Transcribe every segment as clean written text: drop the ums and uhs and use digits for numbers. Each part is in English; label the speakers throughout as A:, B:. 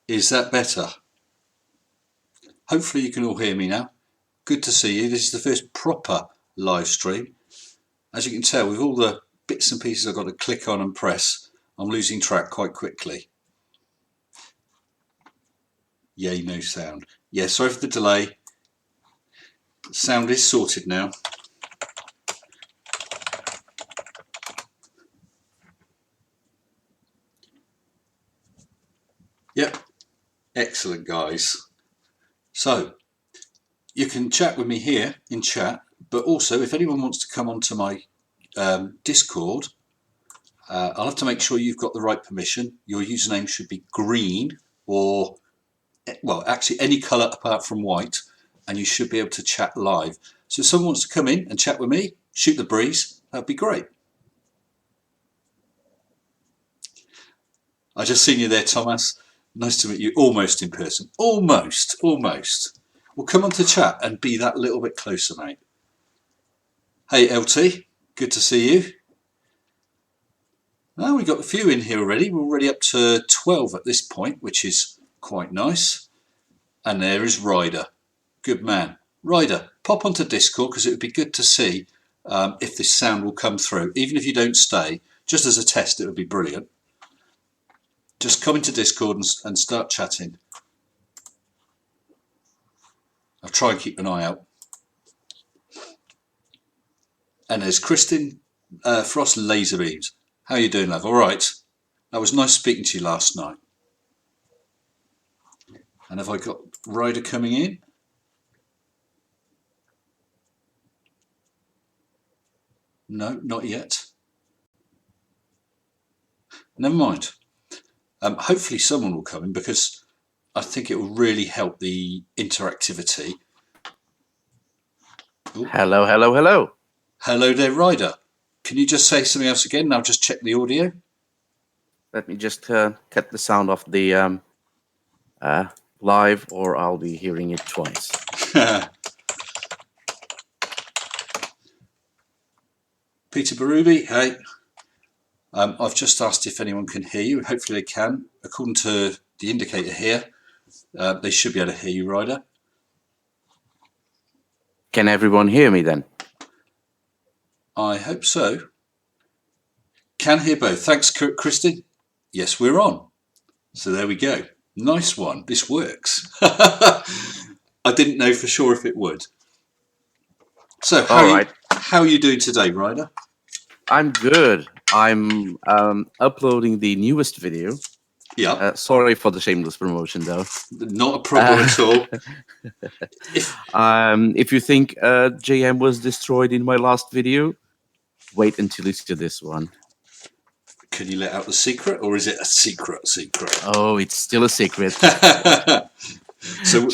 A: Is that better? Hopefully you can all hear me now. Good to see you. This is the first proper live stream. As you can tell, with all the bits and pieces I've got to click on and press, I'm losing track quite quickly. Yay, no sound. Yeah, sorry for the delay. Sound is sorted now. Yep, excellent guys. So, you can chat with me here in chat, but also if anyone wants to come onto my Discord, I'll have to make sure you've got the right permission. Your username should be green or, well, actually any colour apart from white, and you should be able to chat live. So if someone wants to come in and chat with me, shoot the breeze, that'd be great. I just seen you there, Thomas. Nice to meet you, almost in person. Almost. Well, come on to chat and be that little bit closer, mate. Hey, LT, good to see you. Well, we've got a few in here already. We're already up to 12 at this point, which is quite nice. And there is Ryder. Good man. Ryder, pop onto Discord because it would be good to see if this sound will come through. Even if you don't stay, just as a test, it would be brilliant. Just come into Discord and start chatting. I'll try and keep an eye out. And there's Kristin Frost Laserbeams. How are you doing, love? All right. That was nice speaking to you last night. And have I got Ryder coming in? No, not yet. Never mind. Hopefully someone will come in because I think it will really help the interactivity. Ooh.
B: Hello, hello, hello.
A: Hello there, Ryder. Can you just say something else again? And I'll just check the audio.
B: Let me just cut the sound off the live, or I'll be hearing it twice.
A: Peter Barubi, hey. I've just asked if anyone can hear you. Hopefully they can. According to the indicator here, they should be able to hear you, Ryder.
B: Can everyone hear me then?
A: I hope so. Can hear both. Thanks, Kristin. Yes, we're on. So there we go. Nice one. This works. I didn't know for sure if it would. So how are you doing today, Ryder?
B: I'm good. I'm uploading the newest video.
A: Yeah.
B: Sorry for the shameless promotion, though.
A: Not a problem at all.
B: If you think JM was destroyed in my last video, wait until you see this one.
A: Can you let out the secret, or is it a secret?
B: Oh, it's still a secret.
A: So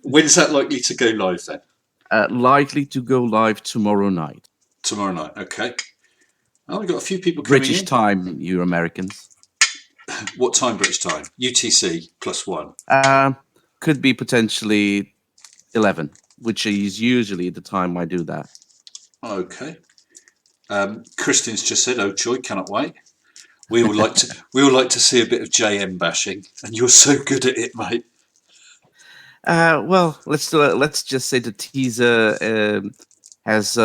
A: when's that likely to go live then?
B: Likely to go live tomorrow night.
A: Tomorrow night, okay. Oh, we've got a few people coming
B: British
A: in.
B: time, you Americans.
A: What time British time? UTC +1.
B: Could be potentially 11, which is usually the time I do that.
A: Okay. Kristin's just said, "Oh joy, cannot wait." We all like to see a bit of JM bashing, and you're so good at it, mate.
B: Well, let's just say the teaser has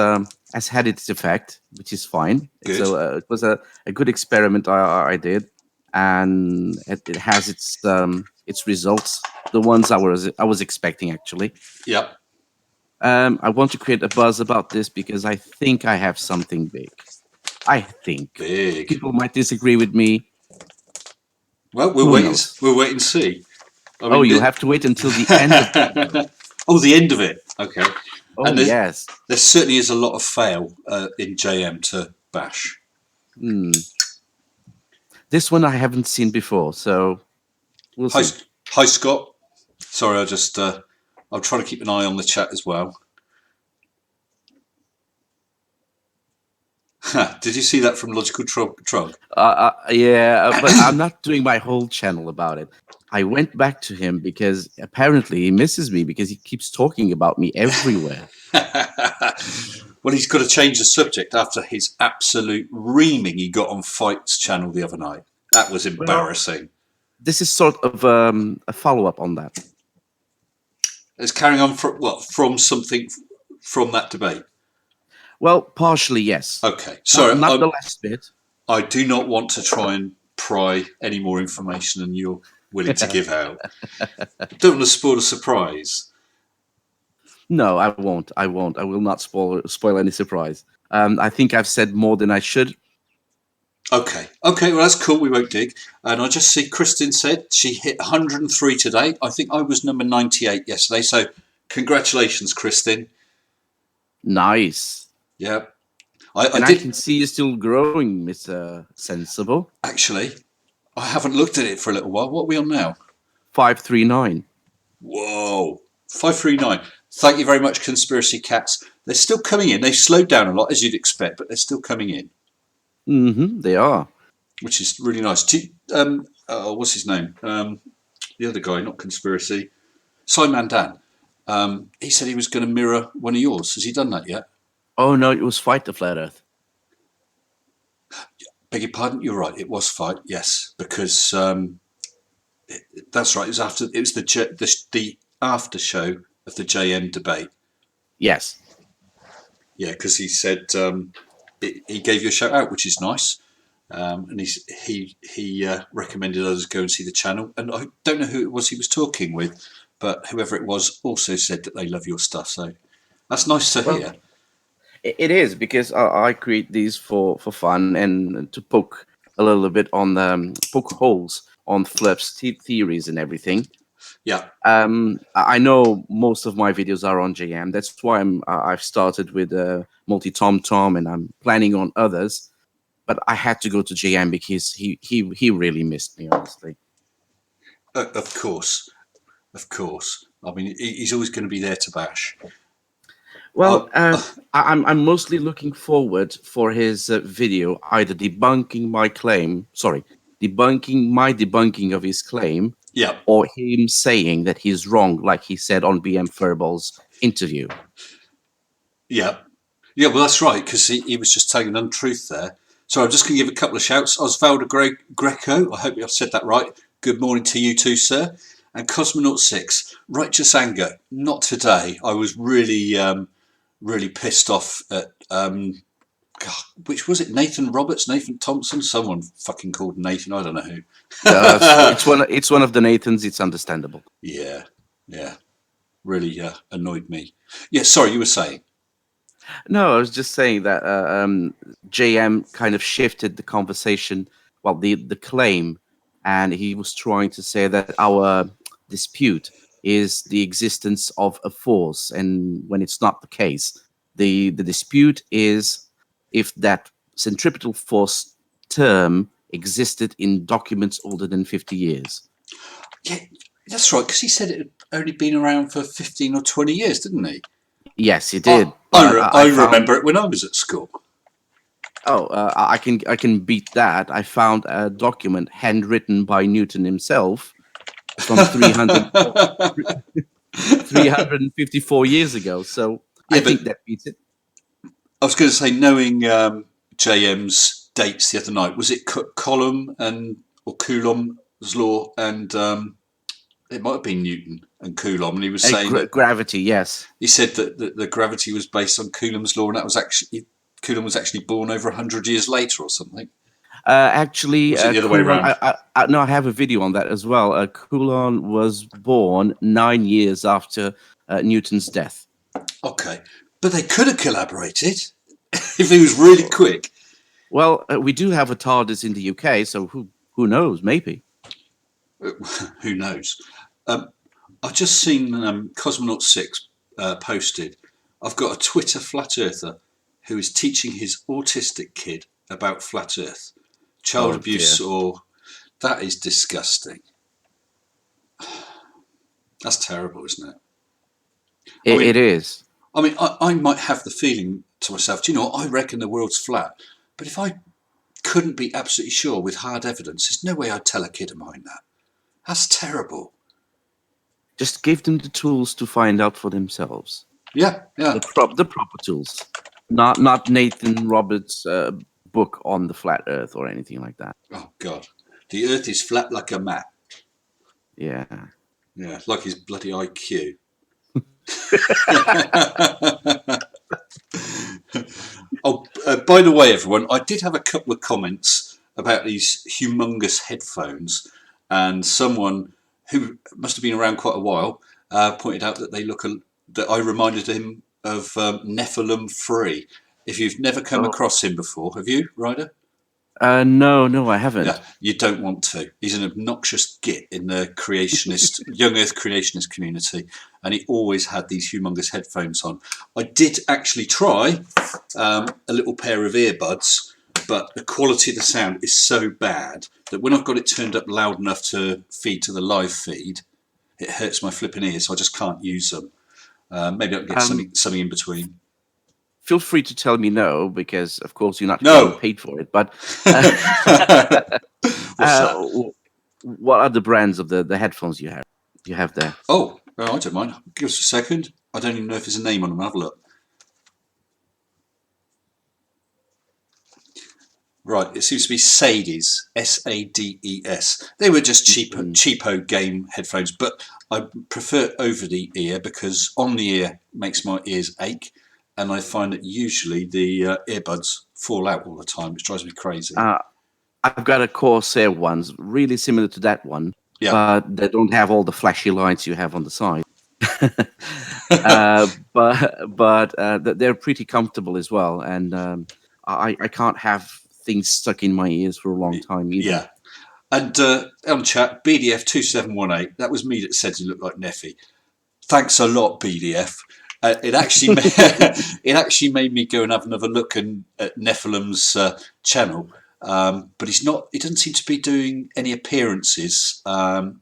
B: had its effect, which is fine.
A: Good.
B: So it was a good experiment I did, and it has its results, the ones I was expecting actually.
A: Yeah.
B: I want to create a buzz about this because I think I have something big. I think
A: big.
B: People might disagree with me.
A: Well, we'll wait and see.
B: I mean, you'll have to wait until the end of it.
A: Oh, the end of it. Okay.
B: Oh,
A: and
B: yes.
A: There certainly is a lot of fail in JM to bash.
B: This one I haven't seen before, so we'll see.
A: Hi, Scott. Sorry, I'll try to keep an eye on the chat as well. Did you see that from Logical Trog?
B: Yeah, but I'm not doing my whole channel about it. I went back to him because apparently he misses me because he keeps talking about me everywhere.
A: Well, he's got to change the subject after his absolute reaming he got on Fight's channel the other night. That was embarrassing.
B: this is sort of a follow-up on that.
A: It's carrying on from what? From something from that debate.
B: Well, partially, yes.
A: Okay, sorry,
B: Not the last bit.
A: I do not want to try and pry any more information than you're willing to give out. Don't want to spoil a surprise.
B: No, I won't. I won't. I will not spoil any surprise. I think I've said more than I should.
A: Okay, well that's cool. We won't dig. And I just see Kristin said she hit 103 today. I think I was number 98 yesterday. So congratulations, Kristin.
B: Nice.
A: Yeah,
B: I can see you still growing, Mr. Sensible.
A: Actually, I haven't looked at it for a little while. What are we on now?
B: 539.
A: Whoa, 539. Thank you very much, Conspiracy Cats. They're still coming in. They've slowed down a lot, as you'd expect, but they're still coming in.
B: They are.
A: Which is really nice. What's his name? The other guy, not Conspiracy. Simon Dan. He said he was going to mirror one of yours. Has he done that yet?
B: Oh, no, it was Fight the Flat Earth.
A: Beg your pardon? You're right. It was Fight, yes. Because that's right. It was the after show of the JM debate.
B: Yes.
A: Yeah, because he said he gave you a shout out, which is nice. And he recommended others go and see the channel. And I don't know who it was he was talking with, but whoever it was also said that they love your stuff. So that's nice to hear.
B: It is, because I create these for fun and to poke a little bit on poke holes on Flip's theories and everything.
A: Yeah.
B: I know most of my videos are on JM. That's why I've started with Multi Tom Tom, and I'm planning on others. But I had to go to JM because he really missed me, honestly.
A: Of course. I mean, he's always going to be there to bash.
B: Well, I'm mostly looking forward for his video, either debunking my debunking of his claim,
A: yeah,
B: or him saying that he's wrong, like he said on BM Furbal's interview.
A: Yeah. Well, that's right, because he was just telling an untruth there. So I'm just going to give a couple of shouts. Osvaldo Greco, I hope I've said that right. Good morning to you too, sir. And Cosmonaut 6, Righteous Anger, not today. I was really, really pissed off at, which was it? Nathan Roberts, Nathan Thompson? Someone fucking called Nathan, I don't know who.
B: It's one of the Nathans, it's understandable.
A: Yeah. Really annoyed me. Yeah, sorry, you were saying?
B: No, I was just saying that JM kind of shifted the conversation, well, the claim, and he was trying to say that our dispute is the existence of a force, and when it's not the case, the dispute is if that centripetal force term existed in documents older than 50 years.
A: Yeah, that's right, because he said it had only been around for 15 or 20 years, didn't he?
B: Yes, he did.
A: I remember it when I was at school.
B: Oh, I can beat that. I found a document handwritten by Newton himself from 354 years ago. So yeah, I think that beats it.
A: I was going to say, knowing JM's dates the other night, was it Coulomb's law, and it might have been Newton and Coulomb, and he was saying that
B: gravity. Yes,
A: he said that the gravity was based on Coulomb's law, and that was actually Coulomb was actually born over 100 years later or something.
B: Actually,
A: was it the other way around?
B: No, I have a video on that as well. Coulomb was born 9 years after Newton's death.
A: Okay, but they could have collaborated if he was really quick.
B: Well, we do have a TARDIS in the UK, so who knows? Maybe.
A: Who knows? I've just seen Cosmonaut 6 posted. I've got a Twitter flat earther who is teaching his autistic kid about flat earth. Child abuse, or that is disgusting. That's terrible, isn't it?
B: It is.
A: I mean, I might have the feeling to myself, do you know what? I reckon the world's flat. But if I couldn't be absolutely sure with hard evidence, there's no way I'd tell a kid of mine that. That's terrible.
B: Just give them the tools to find out for themselves.
A: Yeah.
B: The proper tools. Not Nathan Roberts' book on the flat earth or anything like that.
A: Oh, God. The earth is flat like a mat.
B: Yeah.
A: Yeah, like his bloody IQ. Oh, by the way, everyone, I did have a couple of comments about these humongous headphones, and someone who must have been around quite a while pointed out that that I reminded him of Nephilim Free. If you've never come
B: Oh.
A: across him before, have you, Ryder?
B: No, I
A: Yeah,
B: haven't.
A: you don't want to. He's an obnoxious git in the creationist, young Earth creationist community, and he always had these humongous headphones on. I did actually try a little pair of earbuds, but the quality of the sound is so bad that when I've got it turned up loud enough to feed to the live feed, it hurts my flipping ears, so I just can't use them. Maybe I can get
B: Um,
A: something in between.
B: Feel free to tell me no, because of course you're not getting
A: No!
B: paid for it. But
A: What's that?
B: what are the brands of the headphones you have there?
A: Oh, I don't mind. Give us a second. I don't even know if there's a name on them. Have a look. Right, it seems to be Sades, Sades. They were just cheapo game headphones, but I prefer over the ear because on the ear makes my ears ache, and I find that usually the earbuds fall out all the time, which drives me crazy.
B: I've got a Corsair ones, really similar to that one,
A: Yeah,
B: but they don't have all the flashy lights you have on the side. They're pretty comfortable as well, and I can't have things stuck in my ears for a long time either.
A: yeah. And on chat, BDF 2718, that was me that said you look like Neffy. Thanks a lot, BDF. It actually made me go and have another look at Nephilim's channel, but he doesn't seem to be doing any appearances on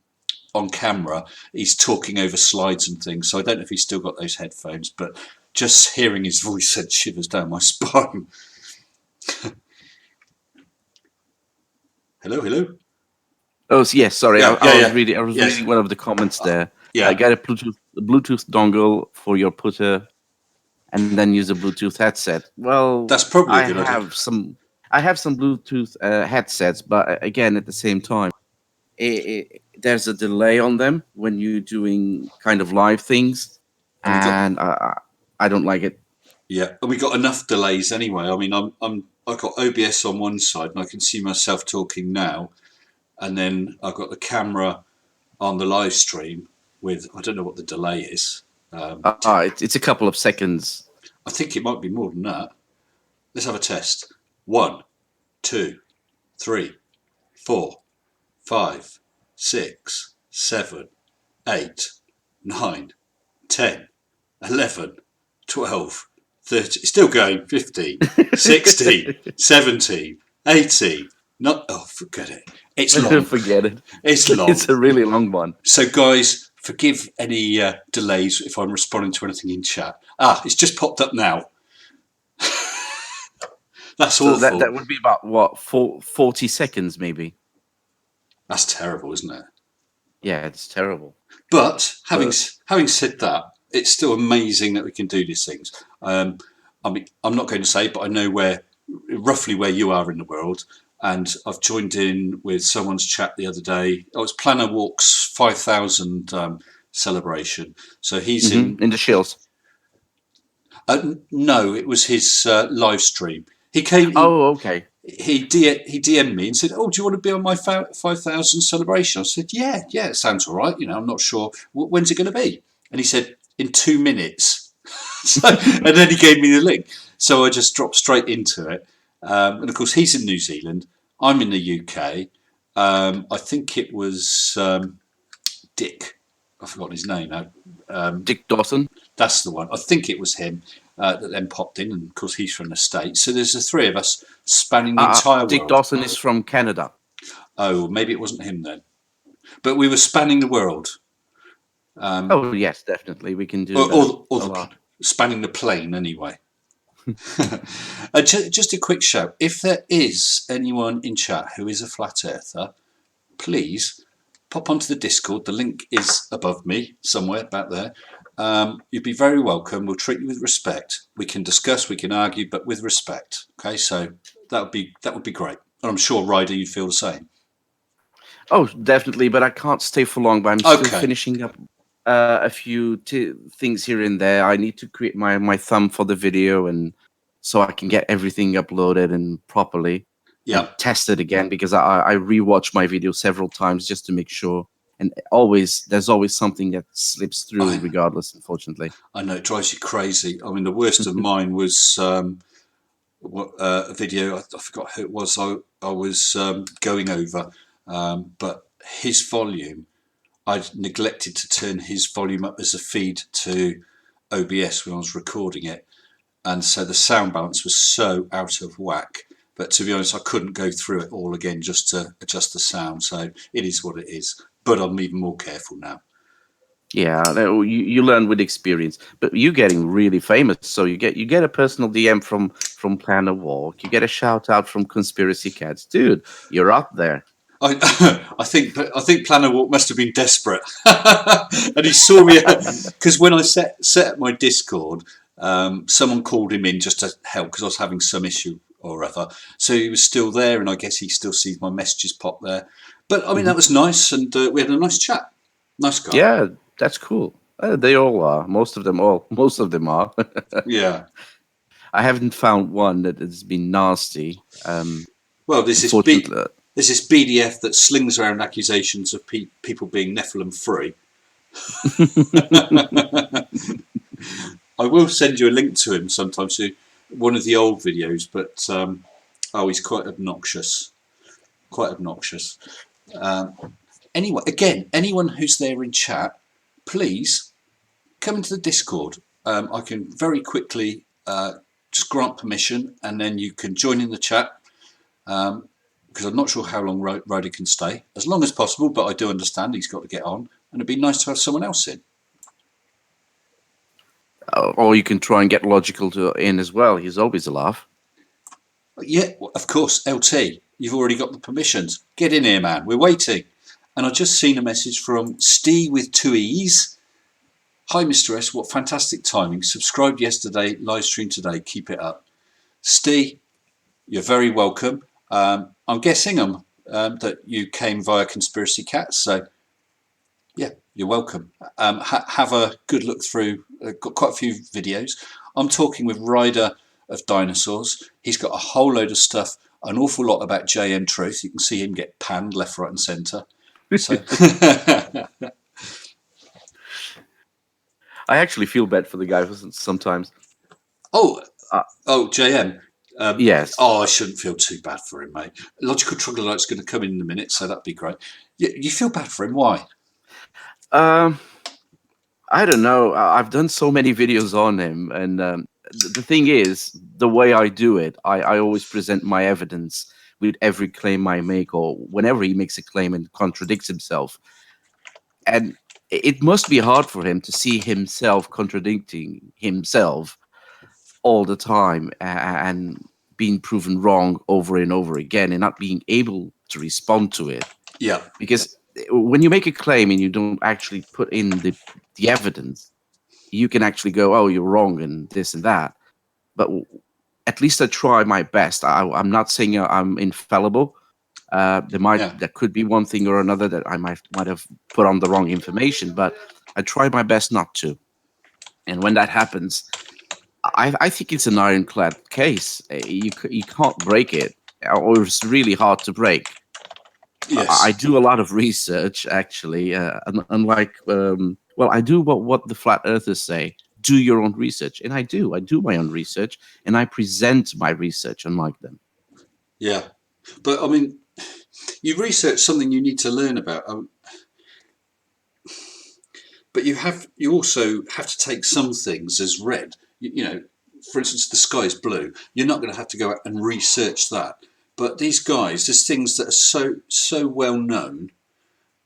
A: camera. He's talking over slides and things, so I don't know if he's still got those headphones, but just hearing his voice sent shivers down my spine. Hello.
B: Oh, yes. Sorry,
A: Yeah.
B: I was reading. I was
A: Yes.
B: reading one of the comments there.
A: Yeah.
B: Get a Bluetooth dongle for your putter, and then use a Bluetooth headset. Well,
A: That's probably a
B: I
A: good idea.
B: have some. I have some Bluetooth headsets, but again, at the same time, there's a delay on them when you're doing kind of live things, and I don't like it.
A: Yeah, and we got enough delays anyway. I mean, I've got OBS on one side, and I can see myself talking now, and then I've got the camera on the live stream with I don't know what the delay is.
B: It's a couple of seconds.
A: I think it might be more than that. Let's have a test. 1, 2, 3, 4, 5, 6, 7, 8, 9, 10, 11, 12, 13. It's still going. 15, 16, 17, 18. Forget it. It's long.
B: Forget it.
A: It's long.
B: It's a really long one.
A: So, guys, forgive any delays if I'm responding to anything in chat. It's just popped up now. That's
B: so
A: awful.
B: That would be about what 40 seconds, maybe.
A: That's terrible, isn't it?
B: Yeah, it's terrible.
A: But having said that, it's still amazing that we can do these things. I mean, I'm not going to say, but I know roughly where you are in the world. And I've joined in with someone's chat the other day. Oh, it's Planner Walk's 5,000 celebration. So he's in
B: the Shills.
A: No, it was his live stream. He came.
B: Okay.
A: He DM'd me and said, "Oh, do you want to be on my 5,000 celebration?" I said, "Yeah, it sounds all right. You know, I'm not sure when's it going to be." And he said, "In 2 minutes." And then he gave me the link, so I just dropped straight into it. And of course, he's in New Zealand. I'm in the UK. I think it was Dick. I've forgotten his name now.
B: Dick Dawson.
A: That's the one. I think it was him that then popped in, and of course he's from the States. So there's the three of us spanning the entire world.
B: Dick Dawson is from Canada.
A: Oh, maybe it wasn't him then. But we were spanning the world.
B: Yes, definitely. We can do that.
A: Spanning the plane anyway. Just a quick shout. If there is anyone in chat who is a flat earther, please pop onto the Discord. The link is above me, somewhere back there. You'd be very welcome. We'll treat you with respect. We can discuss, we can argue, but with respect. Okay, so that would be great. And I'm sure, Ryder, you'd feel the same.
B: Oh, definitely, but I can't stay for long. But I'm still
A: Okay.
B: finishing up a few things here and there. I need to create my thumb for the video, and so I can get everything uploaded and properly and
A: Yeah.
B: tested again, because I rewatch my video several times just to make sure. And always there's always something that slips through,
A: I
B: regardless. Unfortunately.
A: I know it drives you crazy. I mean, the worst of mine was a video. I forgot who it was. I was going over, but his volume. I'd neglected to turn his volume up as a feed to OBS when I was recording it, and so the sound balance was so out of whack. But to be honest, I couldn't go through it all again just to adjust the sound. So it is what it is. But I'm even more careful now.
B: Yeah, you learn with experience. But you're getting really famous, so you get a personal DM from Plan a Walk. You get a shout out from Conspiracy Cats, dude. You're up there.
A: I, I think Planner Walk must have been desperate, and he saw me because when I set up my Discord, someone called him in just to help because I was having some issue or other. So he was still there, and I guess he still sees my messages pop there. But I mean, that
B: Mhm.
A: was nice, and we had a nice chat. Nice guy.
B: Yeah, that's cool. They all are. Most of them are.
A: Yeah.
B: I haven't found one that has been nasty.
A: Well,
B: Unfortunately.
A: there's this BDF that slings around accusations of people being Nephilim free. I will send you a link to him sometime to one of the old videos, but oh, he's quite obnoxious. Quite obnoxious. Anyway, again, anyone who's there in chat, please come into the Discord. I can very quickly just grant permission, and then you can join in the chat. Because I'm not sure how long Ryder can stay, as long as possible. But I do understand he's got to get on, and it'd be nice to have someone else in.
B: Or you can try and get Logical in as well. He's always a laugh.
A: Yeah, of course, LT. You've already got the permissions. Get in here, man. We're waiting. And I just seen a message from Steve with 2 E's. Hi, Mr. S. What fantastic timing. Subscribed yesterday, live stream today. Keep it up. Steve, you're very welcome. I'm guessing that you came via Conspiracy Cats. So, yeah, you're welcome. Have a good look through. Got quite a few videos. I'm talking with Ryder of Dinosaurs. He's got a whole load of stuff, an awful lot about JM Truth. You can see him get panned left, right, and centre. So,
B: I actually feel bad for the guy sometimes.
A: oh,
B: Uh,
A: JM.
B: yes.
A: Oh, I shouldn't feel too bad for him, mate. Logical Troglodyte's going to come in a minute, so that'd be great. You feel bad for him? Why?
B: Um, I don't know. I've done so many videos on him, and the thing is, the way I do it, I always present my evidence with every claim I make, or whenever he makes a claim and contradicts himself. And it must be hard for him to see himself contradicting himself all the time, and being proven wrong over and over again, and not being able to respond to it.
A: Yeah,
B: Because when you make a claim and you don't actually put in the evidence, you can actually go, "Oh, you're wrong," and this and that. But at least I try my best. I'm not saying I'm infallible.
A: yeah,
B: There could be one thing or another that I might have put on the wrong information, but I try my best not to. And when that happens, I think it's an ironclad case. You can't break it, or it's really hard to break. I
A: yes,
B: do a lot of research, actually. Unlike, well, I do what the flat earthers say: do your own research, and I do. I do my own research, and I present my research, unlike them.
A: yeah. But I mean, you research something you need to learn about, but you also have to take some things as read. You know, for instance, the sky is blue. You're not going to have to go out and research that. But these guys, there's things that are so well known,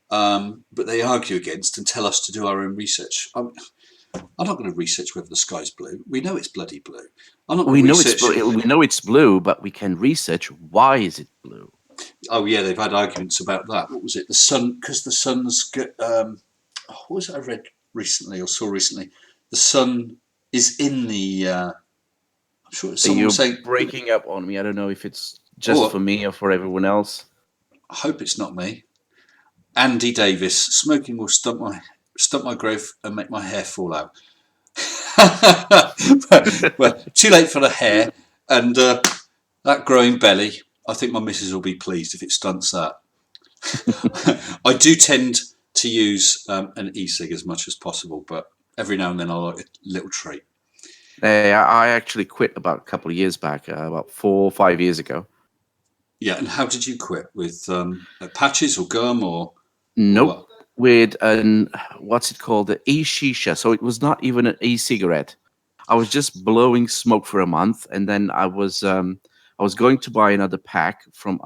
A: but they argue against and tell us to do our own research. I'm not going to research whether the sky's blue. We know it's bloody blue. I'm not going to research.
B: We know it's blue, but we can research why is it blue.
A: Oh yeah, they've had arguments about that. What was it? The sun, because the sun's. What was it I read recently or saw recently? The sun is in the. I'm sure someone was
B: You're
A: saying.
B: breaking up on me. I don't know if it's just for
A: Oh,
B: me or for everyone else.
A: I hope it's not me. Andy Davis, smoking will stump my growth and make my hair fall out. Well, too late for the hair and that growing belly. I think my missus will be pleased if it stunts that. I do tend to use an e-cig as much as possible, but every now and then I like a little treat.
B: Hey, I actually quit about a couple of years back, about 4 or 5 years ago.
A: Yeah, and how did you quit? With patches or gum or
B: Nope,
A: what?
B: with an what's it called, the e-shisha. So it was not even an e-cigarette. I was just blowing smoke for a month, and then I was going to buy another pack from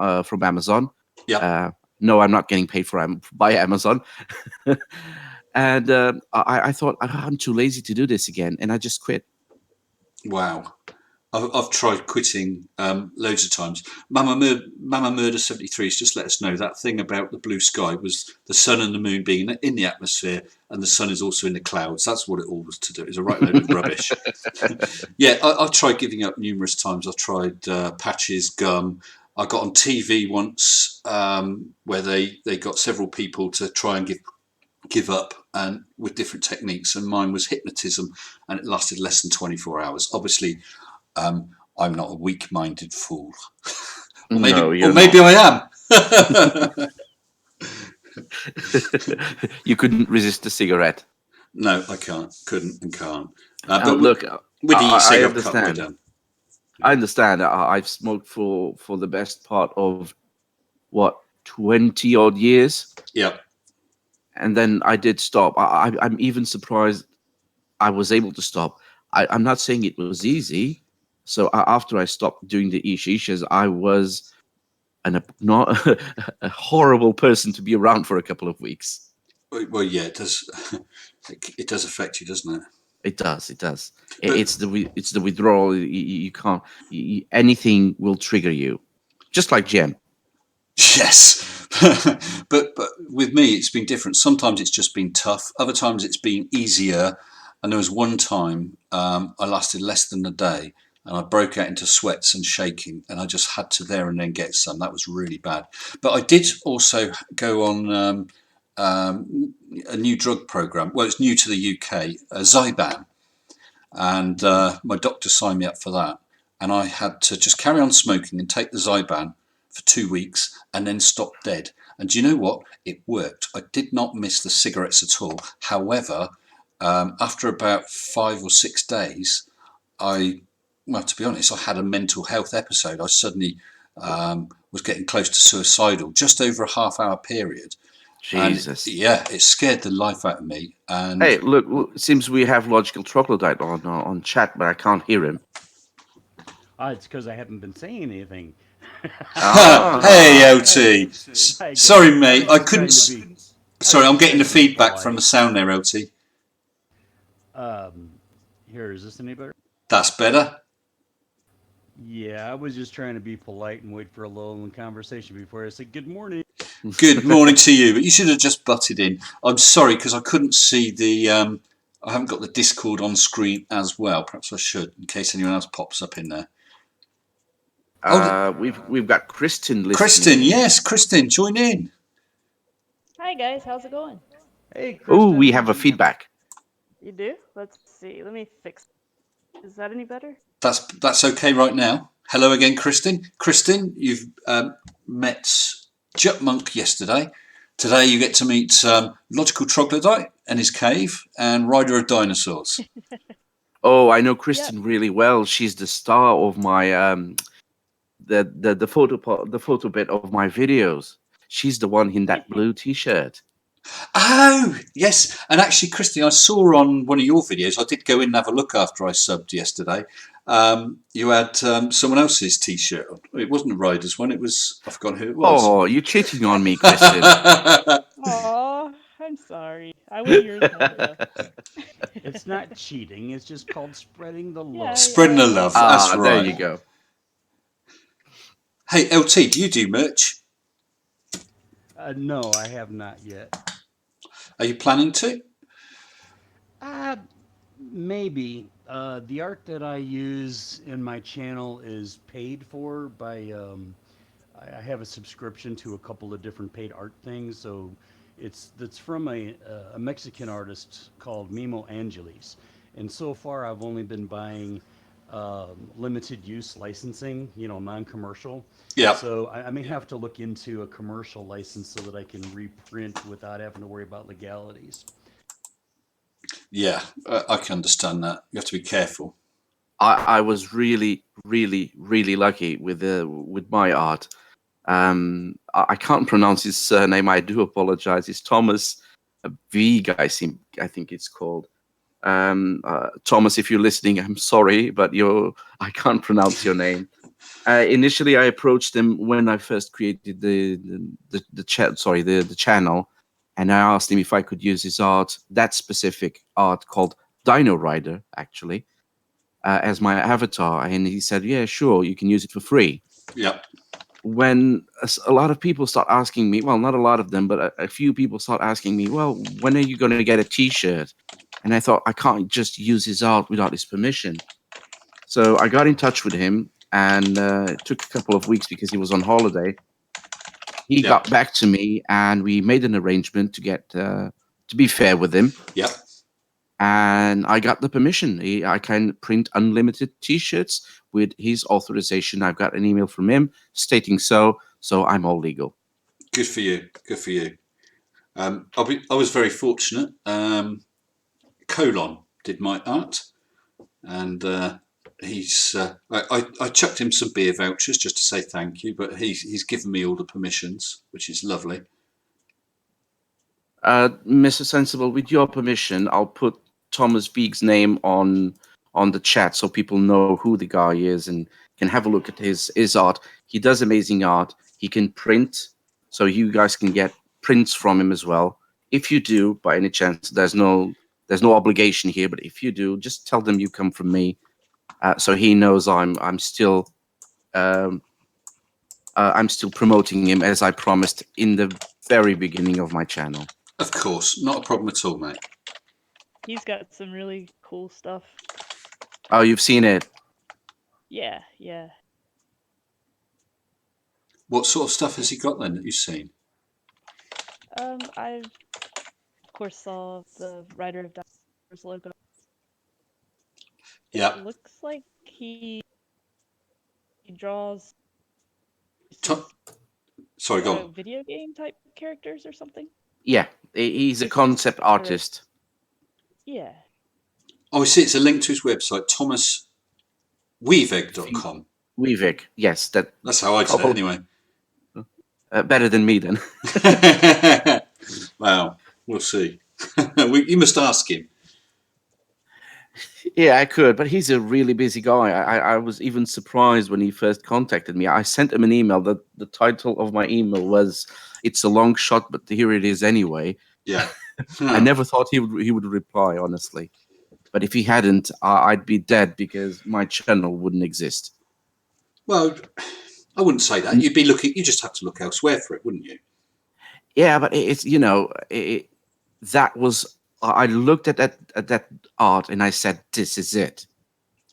B: Amazon.
A: Yeah,
B: Uh, no, I'm not getting paid by Amazon. And I thought, I'm too lazy to do this again, and I just quit.
A: wow. I've tried quitting loads of times. Mama Murder 73 has just let us know that thing about the blue sky was the sun and the moon being in the atmosphere, and the sun is also in the clouds. That's what it all was to do. It was a right load of rubbish. Yeah, I've tried giving up numerous times. I've tried patches, gum. I got on TV once where they got several people to try and give up and with different techniques, and mine was hypnotism, and it lasted less than 24 hours. Obviously, I'm not a weak-minded fool, or
B: No, you're
A: maybe
B: not.
A: I am.
B: You couldn't resist the cigarette.
A: No, I can't, couldn't, and can't.
B: Now,
A: But
B: look,
A: with the e-cig,
B: I
A: I've cut way
B: understand.
A: down.
B: I understand. I've smoked for the best part of what 20 odd years,
A: Yeah.
B: and then I did stop. I'm even surprised I was able to stop. I'm not saying it was easy. So after I stopped doing the e-shishas, I was not a horrible person to be around for a couple of weeks.
A: Well, yeah, it does. It does affect you, doesn't it?
B: It does. It does.
A: But
B: It's the withdrawal. You can't. Anything will trigger you, just like Gem.
A: yes, but with me, it's been different. Sometimes it's just been tough. Other times it's been easier. And there was one time I lasted less than a day, and I broke out into sweats and shaking, and I just had to there and then get some. That was really bad. But I did also go on a new drug program. Well, it's new to the UK, Zyban, and my doctor signed me up for that. And I had to just carry on smoking and take the Zyban for 2 weeks and then stop dead. And do you know what? It worked. I did not miss the cigarettes at all. However, after about 5 or 6 days, well, to be honest, I had a mental health episode. I suddenly was getting close to suicidal, just over a half-hour period. And
B: Jesus.
A: yeah, it scared the life out of me. And
B: Hey, look. It seems we have logical troglodyte on chat, but I can't hear him.
C: It's because I haven't been saying anything.
A: hey,
B: Ah,
A: LT.
C: Hi
A: Sorry,
C: guys,
A: mate.
C: I was
A: Sorry, I'm
C: just
A: getting
C: trying
A: the
C: to be
A: feedback from the
C: polite.
A: sound there, LT.
C: Here, is this any better?
A: That's better.
C: Yeah, I was just trying to be polite and wait for a lull in the conversation before I said good morning.
A: Good morning to you. But you should have just butted in. I'm sorry because I couldn't see the. I haven't got the Discord on screen as well. Perhaps I should, in case anyone else pops up in there. Oh,
B: we've got Kristen listening
A: Kristen.
B: in.
A: Yes, Kristen, join in.
D: Hi guys, how's it going?
C: Hey,
B: Oh, we
C: Kristen.
B: have a feedback.
D: You do? Let's see. Let me fix. Is that any better?
A: That's okay right now. Hello again, Kristen. Kristen, you've met Jutmonk yesterday. Today you get to meet Logical Troglodyte and his cave and Rider of Dinosaurs.
B: Oh, I know
D: Yep.
B: Kristen really well. She's the star of my the photo bit of my videos. She's the one in that blue T-shirt.
A: Oh, yes. And actually, Kristen, I saw on one of your videos, I did go in and have a look after I subbed yesterday. You had someone else's T-shirt on. It wasn't a Rider's one. It was, I've forgotten who it was.
B: Oh, you're cheating on me, Kristen.
D: Aw, I'm sorry. I wear yours more though.
C: It's not cheating, it's just called spreading the
D: Yeah,
C: love.
D: yeah,
A: Spreading
D: I
A: the
D: know.
A: love. That's
B: There
A: right.
B: you go.
A: Hey, LT, do you do merch?
C: No, I have not yet.
A: Are you planning to?
C: Uh, Maybe. The art that I use in my channel is paid for by I have a subscription to a couple of different paid art things. So that's from a Mexican artist called Mimo Angeles, and so far I've only been buying limited use licensing, non-commercial.
A: Yeah,
C: So I may have to look into a commercial license so that I can reprint without having to worry about legalities.
A: yeah, I can understand that. You have to be careful.
B: I was really, really, really lucky with my art. I can't pronounce his surname. I do apologize. It's Thomas Vig, I think it's called. Thomas, if you're listening, I'm sorry, but I can't pronounce your name. Initially, I approached him when I first created the chat. Sorry, the channel, and I asked him if I could use his art, that specific art called Dino Rider, actually, as my avatar, and he said, "Yeah, sure, you can use it for free."
A: Yeah,
B: When a lot of people start asking me, well, not a lot of them, but a few people start asking me, well, when are you going to get a T-shirt? And I thought, I can't just use his art without his permission. So I got in touch with him, and it took a couple of weeks because he was on holiday. He
A: yeah,
B: got back to me, and we made an arrangement to be fair with him.
A: yeah.
B: And I got the permission. I can print unlimited T-shirts with his authorization. I've got an email from him stating so I'm all legal.
A: Good for you. Good for you. I was very fortunate. Colon did my art, and he's. I chucked him some beer vouchers just to say thank you, but he's given me all the permissions, which is lovely.
B: Mr. Sensible, with your permission, I'll put Thomas Beek's name on the chat so people know who the guy is and can have a look at his art. He does amazing art. He can print, so you guys can get prints from him as well. If you do, by any chance, there's no obligation here, but if you do, just tell them you come from me, so he knows I'm still promoting him as I promised in the very beginning of my channel.
A: Of course, not a problem at all, mate.
D: He's got some really cool stuff.
B: Oh, you've seen it?
D: Yeah, yeah.
A: What sort of stuff has he got then that you've seen?
D: I of course saw the Rider of Dinosaurs logo.
A: Yeah.
D: It looks like he draws
A: Sorry, go on.
D: video game type characters or something.
B: Yeah, he's a concept artist.
D: Yeah.
A: Oh, I see. It's a link to his website, thomasweavegg.com.
B: Weavig, yes.
A: That's how I'd say it anyway.
B: Better than me, then.
A: Wow, we'll see. You must ask him.
B: Yeah, I could, but he's a really busy guy. I was even surprised when he first contacted me. I sent him an email. The title of my email was, "It's a long shot, but here it is anyway."
A: Yeah.
B: I never thought he would reply, honestly. But if he hadn't, I'd be dead because my channel wouldn't exist.
A: Well, I wouldn't say that. You'd be looking. You just have to look elsewhere for it, wouldn't you?
B: Yeah, but it's that was. I looked at that art and I said, "This is it."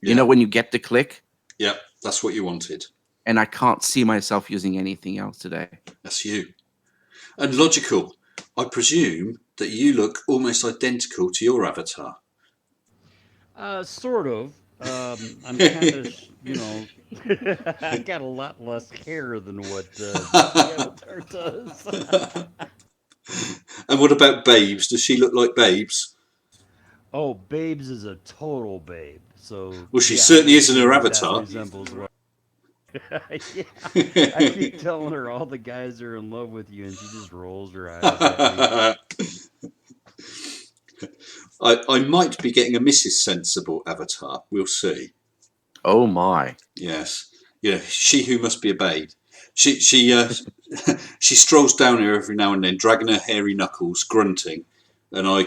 A: Yeah.
B: You know, when you get the click.
A: Yeah, that's what you wanted.
B: And I can't see myself using anything else today.
A: That's you. And logical. I presume that you look almost identical to your avatar.
C: Sort of. I'm kind of, I got a lot less hair than what the avatar does.
A: And what about Babes? Does she look like Babes?
C: Oh, Babes is a total babe. So
A: Well, she certainly is in her
C: that
A: avatar.
C: resembles what. Yeah, I keep telling her all the guys are in love with you, and she just rolls her eyes at me.
A: I might be getting a Mrs. Sensible avatar. We'll see.
B: Oh my!
A: Yes, yeah. She who must be obeyed. She she strolls down here every now and then, dragging her hairy knuckles, grunting, and I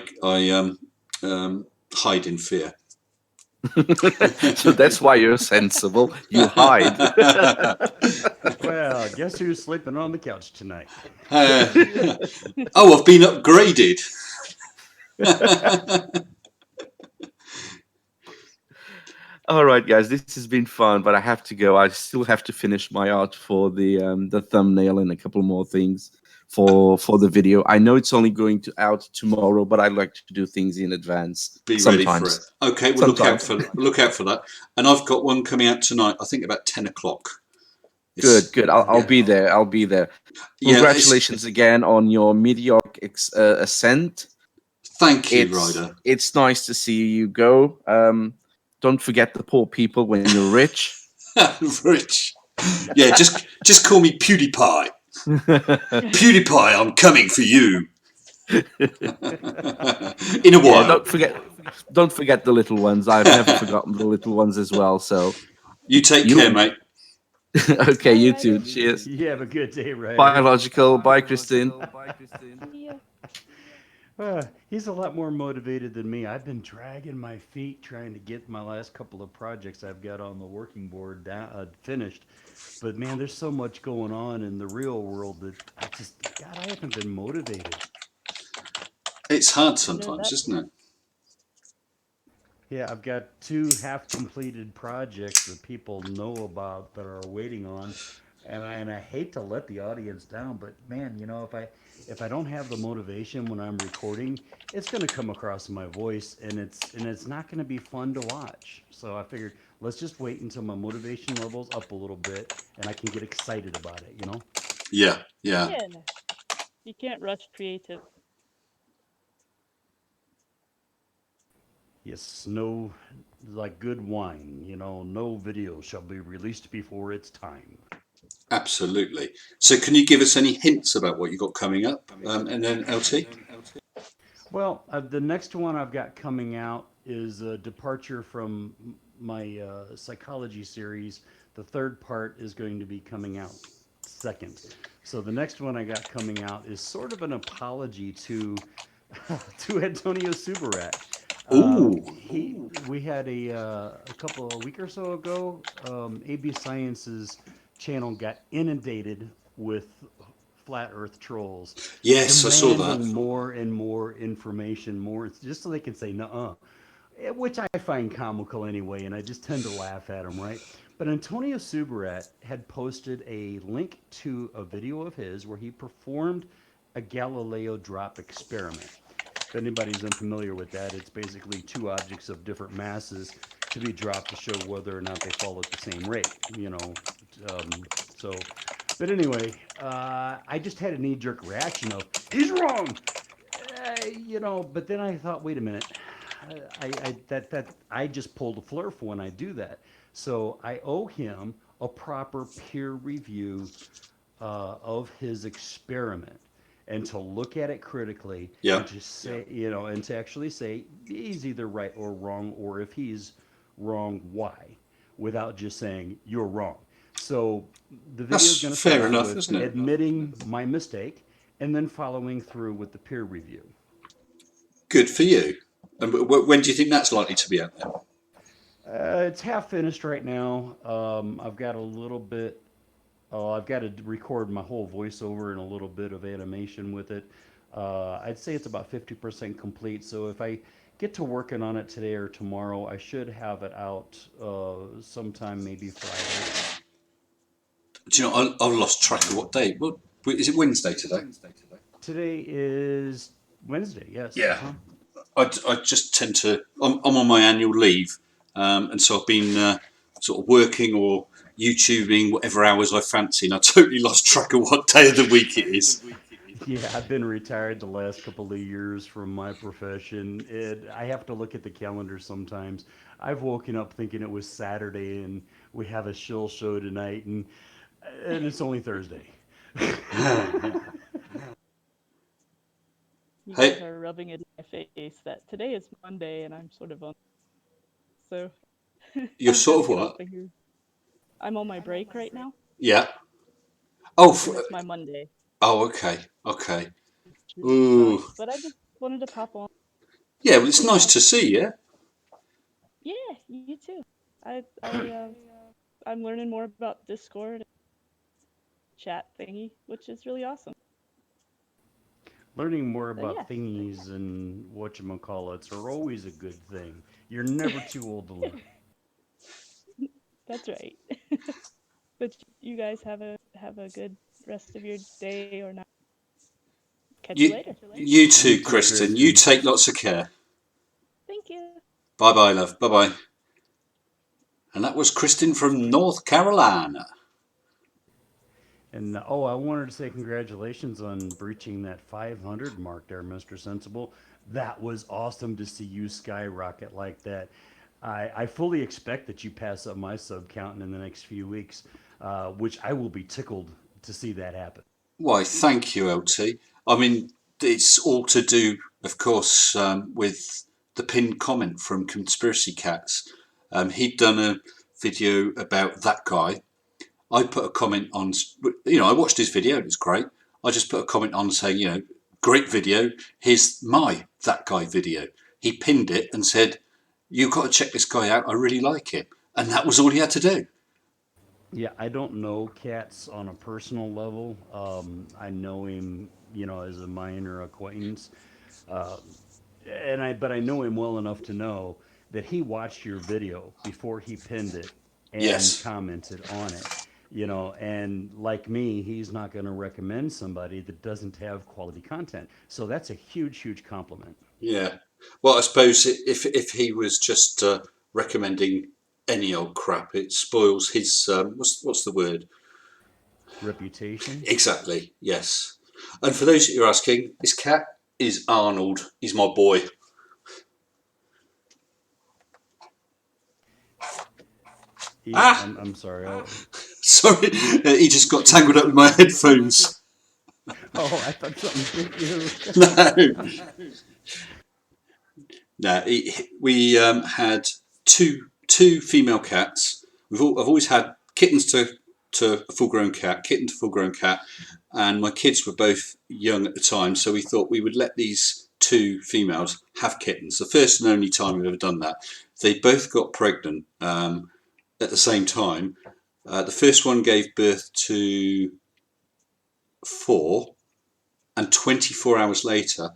A: hide in fear.
B: So that's why you're sensible. You hide.
C: Well, guess who's sleeping on the couch tonight?
A: Oh, I've been upgraded.
B: All right, guys, this has been fun, but I have to go. I still have to finish my art for the thumbnail and a couple more things for the video. I know it's only going to out tomorrow, but I like to do things in advance.
A: Be ready for it.
B: Sometimes.
A: Okay, well
B: Sometimes.
A: look out for that. And I've got one coming out tonight. I think about 10 o'clock.
B: Good. I'll
A: Yeah.
B: be there. I'll be there.
A: Yeah,
B: Congratulations again on your meteoric ascent.
A: thank you, Ryder.
B: It's nice to see you go. Don't forget the poor people when you're rich.
A: Rich. Yeah, just call me PewDiePie. PewDiePie, I'm coming for you. In a while.
B: Don't forget the little ones. I've never forgotten the little ones as well. So
A: you take care, mate.
B: Okay,
D: Bye,
B: you
D: Ryder.
B: too. Cheers.
C: You have a good day, Ryder.
B: Biological. Bye, Christine.
D: Yeah.
C: He's a lot more motivated than me. I've been dragging my feet trying to get my last couple of projects I've got on the working board finished. But man, there's so much going on in the real world that I haven't been motivated.
A: It's hard sometimes, isn't it?
C: Yeah, I've got 2 half-completed projects that people know about that are waiting on, and I hate to let the audience down, but man, if I don't have the motivation when I'm recording, it's going to come across in my voice, and it's not going to be fun to watch. So I figured let's just wait until my motivation level's up a little bit, and I can get excited about it.
A: Yeah.
D: Yeah. You can't rush creative.
C: Yes, no, like good wine, no video shall be released before its time.
A: Absolutely. So can you give us any hints about what you got coming up? And then LT?
C: Well, the next one I've got coming out is a departure from my psychology series. The third part is going to be coming out second. So the next one I got coming out is sort of an apology to to Antonio Subarat.
A: Ooh.
C: We had a week or so ago. AB Science's channel got inundated with flat Earth trolls,
A: Yes, I saw
C: demanding
A: that.
C: more and more information, more just so they can say "nuh-uh," which I find comical anyway, and I just tend to laugh at them, right? But Antonio Subarat had posted a link to a video of his where he performed a Galileo drop experiment. If anybody's unfamiliar with that, it's basically 2 objects of different masses to be dropped to show whether or not they fall at the same rate. So, but anyway, I just had a knee-jerk reaction of he's wrong, But then I thought, wait a minute, I just pulled a flurf when I do that. So I owe him a proper peer review of his experiment, and to look at it critically,
A: Yeah.
C: and to say, and to actually say he's either right or wrong, or if he's wrong, why, without just saying you're wrong. So the video is
A: That's
C: going to
A: fair
C: start out
A: enough,
C: with
A: isn't it?
C: admitting my mistake, and then following through with the peer review.
A: Good for you. And when do you think that's likely to be out there?
C: It's half finished right now. I've got a little bit. I've got to record my whole voiceover and a little bit of animation with it. I'd say it's about 50% complete. So if I get to working on it today or tomorrow, I should have it out sometime, maybe Friday.
A: Do you know, I've lost track of what day. What is it? Wednesday today?
C: Today is Wednesday. Yes.
A: Yeah. I just tend to. I'm on my annual leave, and so I've been sort of working or YouTubing whatever hours I fancy, and I totally lost track of what day of the week it is.
C: Yeah, I've been retired the last couple of years from my profession. I have to look at the calendar sometimes. I've woken up thinking it was Saturday and we have a shill show tonight, and it's only Thursday.
D: You
A: Hey.
D: guys are rubbing it in my face that today is Monday and I'm sort of on. So
A: You're
D: I'm trying
A: sort
D: to
A: of
D: get
A: what?
D: off of here. I'm on my break right now,
A: Yeah. Oh.
D: and it's my Monday.
A: Oh. Okay. Okay.
D: Which really
A: Ooh.
D: sucks. But I just wanted to pop on.
A: Yeah. Well, it's nice to see you.
D: Yeah, you too. I'm learning more about Discord and chat thingy, which is really awesome.
C: Learning more
D: So yeah.
C: about thingies and whatchamacallits are always a good thing. You're never too old to learn.
D: That's right. But you guys have a good rest of your day or night. Catch you later.
A: You too,
C: You too,
A: Kristen. You
C: Kristen.
A: take lots of care.
D: Thank you.
A: Bye bye, love. Bye bye. And that was Kristen from North Carolina.
C: And I wanted to say congratulations on breaching that 500 mark there, Mr. Sensible. That was awesome to see you skyrocket like that. I fully expect that you pass up my sub count in the next few weeks, which I will be tickled to see that happen.
A: Why, thank you, LT. I mean, it's all to do, of course, with the pinned comment from Conspiracy Cats. He'd done a video about that guy. I put a comment on, I watched his video, it was great. I just put a comment on saying, great video, here's my That Guy video. He pinned it and said, you've got to check this guy out, I really like it. And that was all he had to do.
C: Yeah, I don't know Cats on a personal level. I know him, as a minor acquaintance. Uh, but I know him well enough to know that he watched your video before he pinned it and
A: Yes.
C: commented on it. And like me, he's not going to recommend somebody that doesn't have quality content. So that's a huge, huge compliment.
A: Yeah. Well, I suppose if he was just recommending any old crap, it spoils his what's the word?
C: Reputation.
A: Exactly. Yes. And for those that you're asking, this cat is Arnold. He's my boy.
C: Yeah, I'm sorry.
A: Sorry, he just got tangled up with my headphones.
C: Oh, I thought something bit you.
A: No. No, we had two female cats. I've always had kittens to a full-grown cat, kitten to full-grown cat, and my kids were both young at the time, so we thought we would let these two females have kittens. The first and only time we've ever done that. They both got pregnant at the same time. The first one gave birth to 4, and 24 hours later,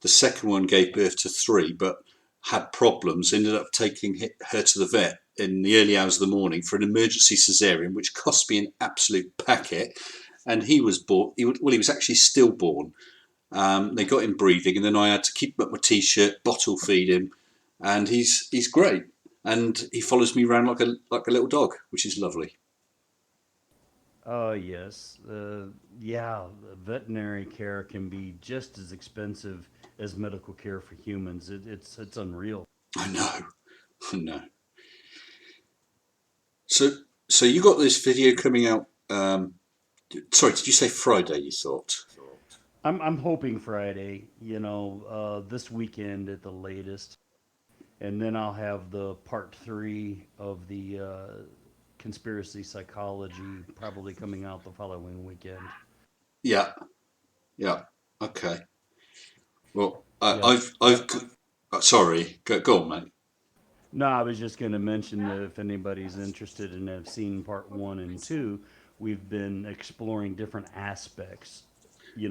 A: the second one gave birth to 3, but had problems, ended up taking her to the vet in the early hours of the morning for an emergency cesarean, which cost me an absolute packet. And he was born, he was actually stillborn. They got him breathing, and then I had to keep him up my t-shirt, bottle feed him, and he's great. And he follows me around like a little dog, which is lovely.
C: Oh, yes. Yeah, veterinary care can be just as expensive as medical care for humans. It's unreal.
A: I know. So you got this video coming out. Sorry, did you say Friday? You thought?
C: I'm hoping Friday, this weekend at the latest. And then I'll have the part 3 of the conspiracy psychology probably coming out the following weekend.
A: Yeah. Okay. Well,
C: Yeah.
A: sorry. Go on, mate.
C: No, I was just going to mention that if anybody's interested and have seen part 1 and 2, we've been exploring different aspects,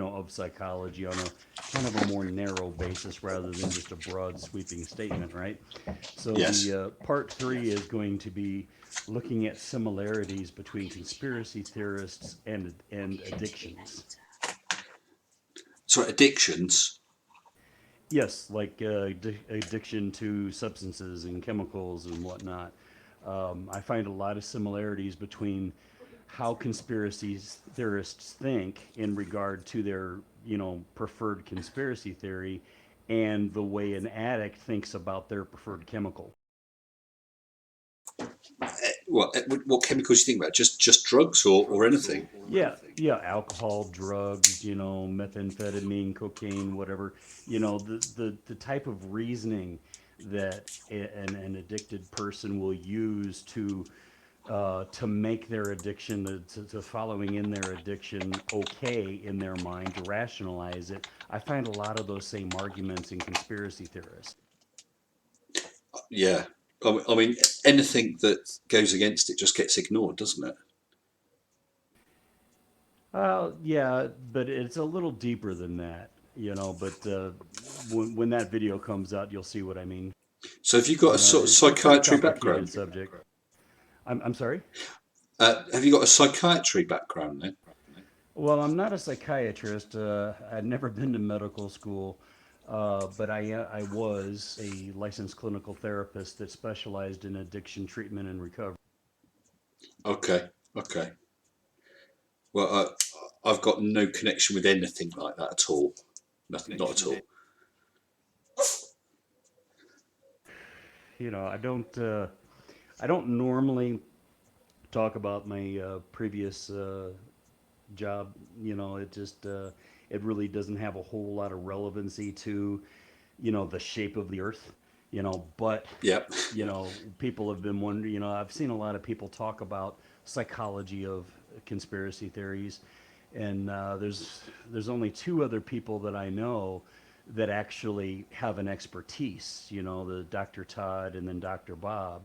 C: of psychology on a kind of a more narrow basis rather than just a broad sweeping statement, right? So
A: Yes.
C: the part 3 is going to be looking at similarities between conspiracy theorists and addictions.
A: Sorry, addictions.
C: Yes, like addiction to substances and chemicals and whatnot. I find a lot of similarities between how conspiracy theorists think in regard to their, preferred conspiracy theory and the way an addict thinks about their preferred chemical.
A: What chemicals do you think about? Just drugs or anything?
C: Yeah, alcohol, drugs, methamphetamine, cocaine, whatever. The type of reasoning that an addicted person will use to make their addiction, to following in their addiction okay in their mind, to rationalize it. I find a lot of those same arguments in conspiracy theorists.
A: Yeah. I mean, anything that goes against it just gets ignored, doesn't it?
C: Yeah, but it's a little deeper than that, but when that video comes out, you'll see what I mean.
A: So have you got a sort of
C: It's a pretty
A: psychiatry
C: complicated
A: background?
C: subject. I'm sorry.
A: Have you got a psychiatry background then?
C: Well, I'm not a psychiatrist. I'd never been to medical school, but I was a licensed clinical therapist that specialized in addiction treatment and recovery.
A: Okay, okay. Well, I've got no connection with anything like that at all. Nothing, not at all.
C: You know, I don't normally talk about my previous job. You know, it really doesn't have a whole lot of relevancy to, you know, the shape of the earth. You know, but
A: Yep.
C: you know, people have been wondering. You know, I've seen a lot of people talk about psychology of conspiracy theories, and there's only two other people that I know that actually have an expertise. You know, the Dr. Todd and then Dr. Bob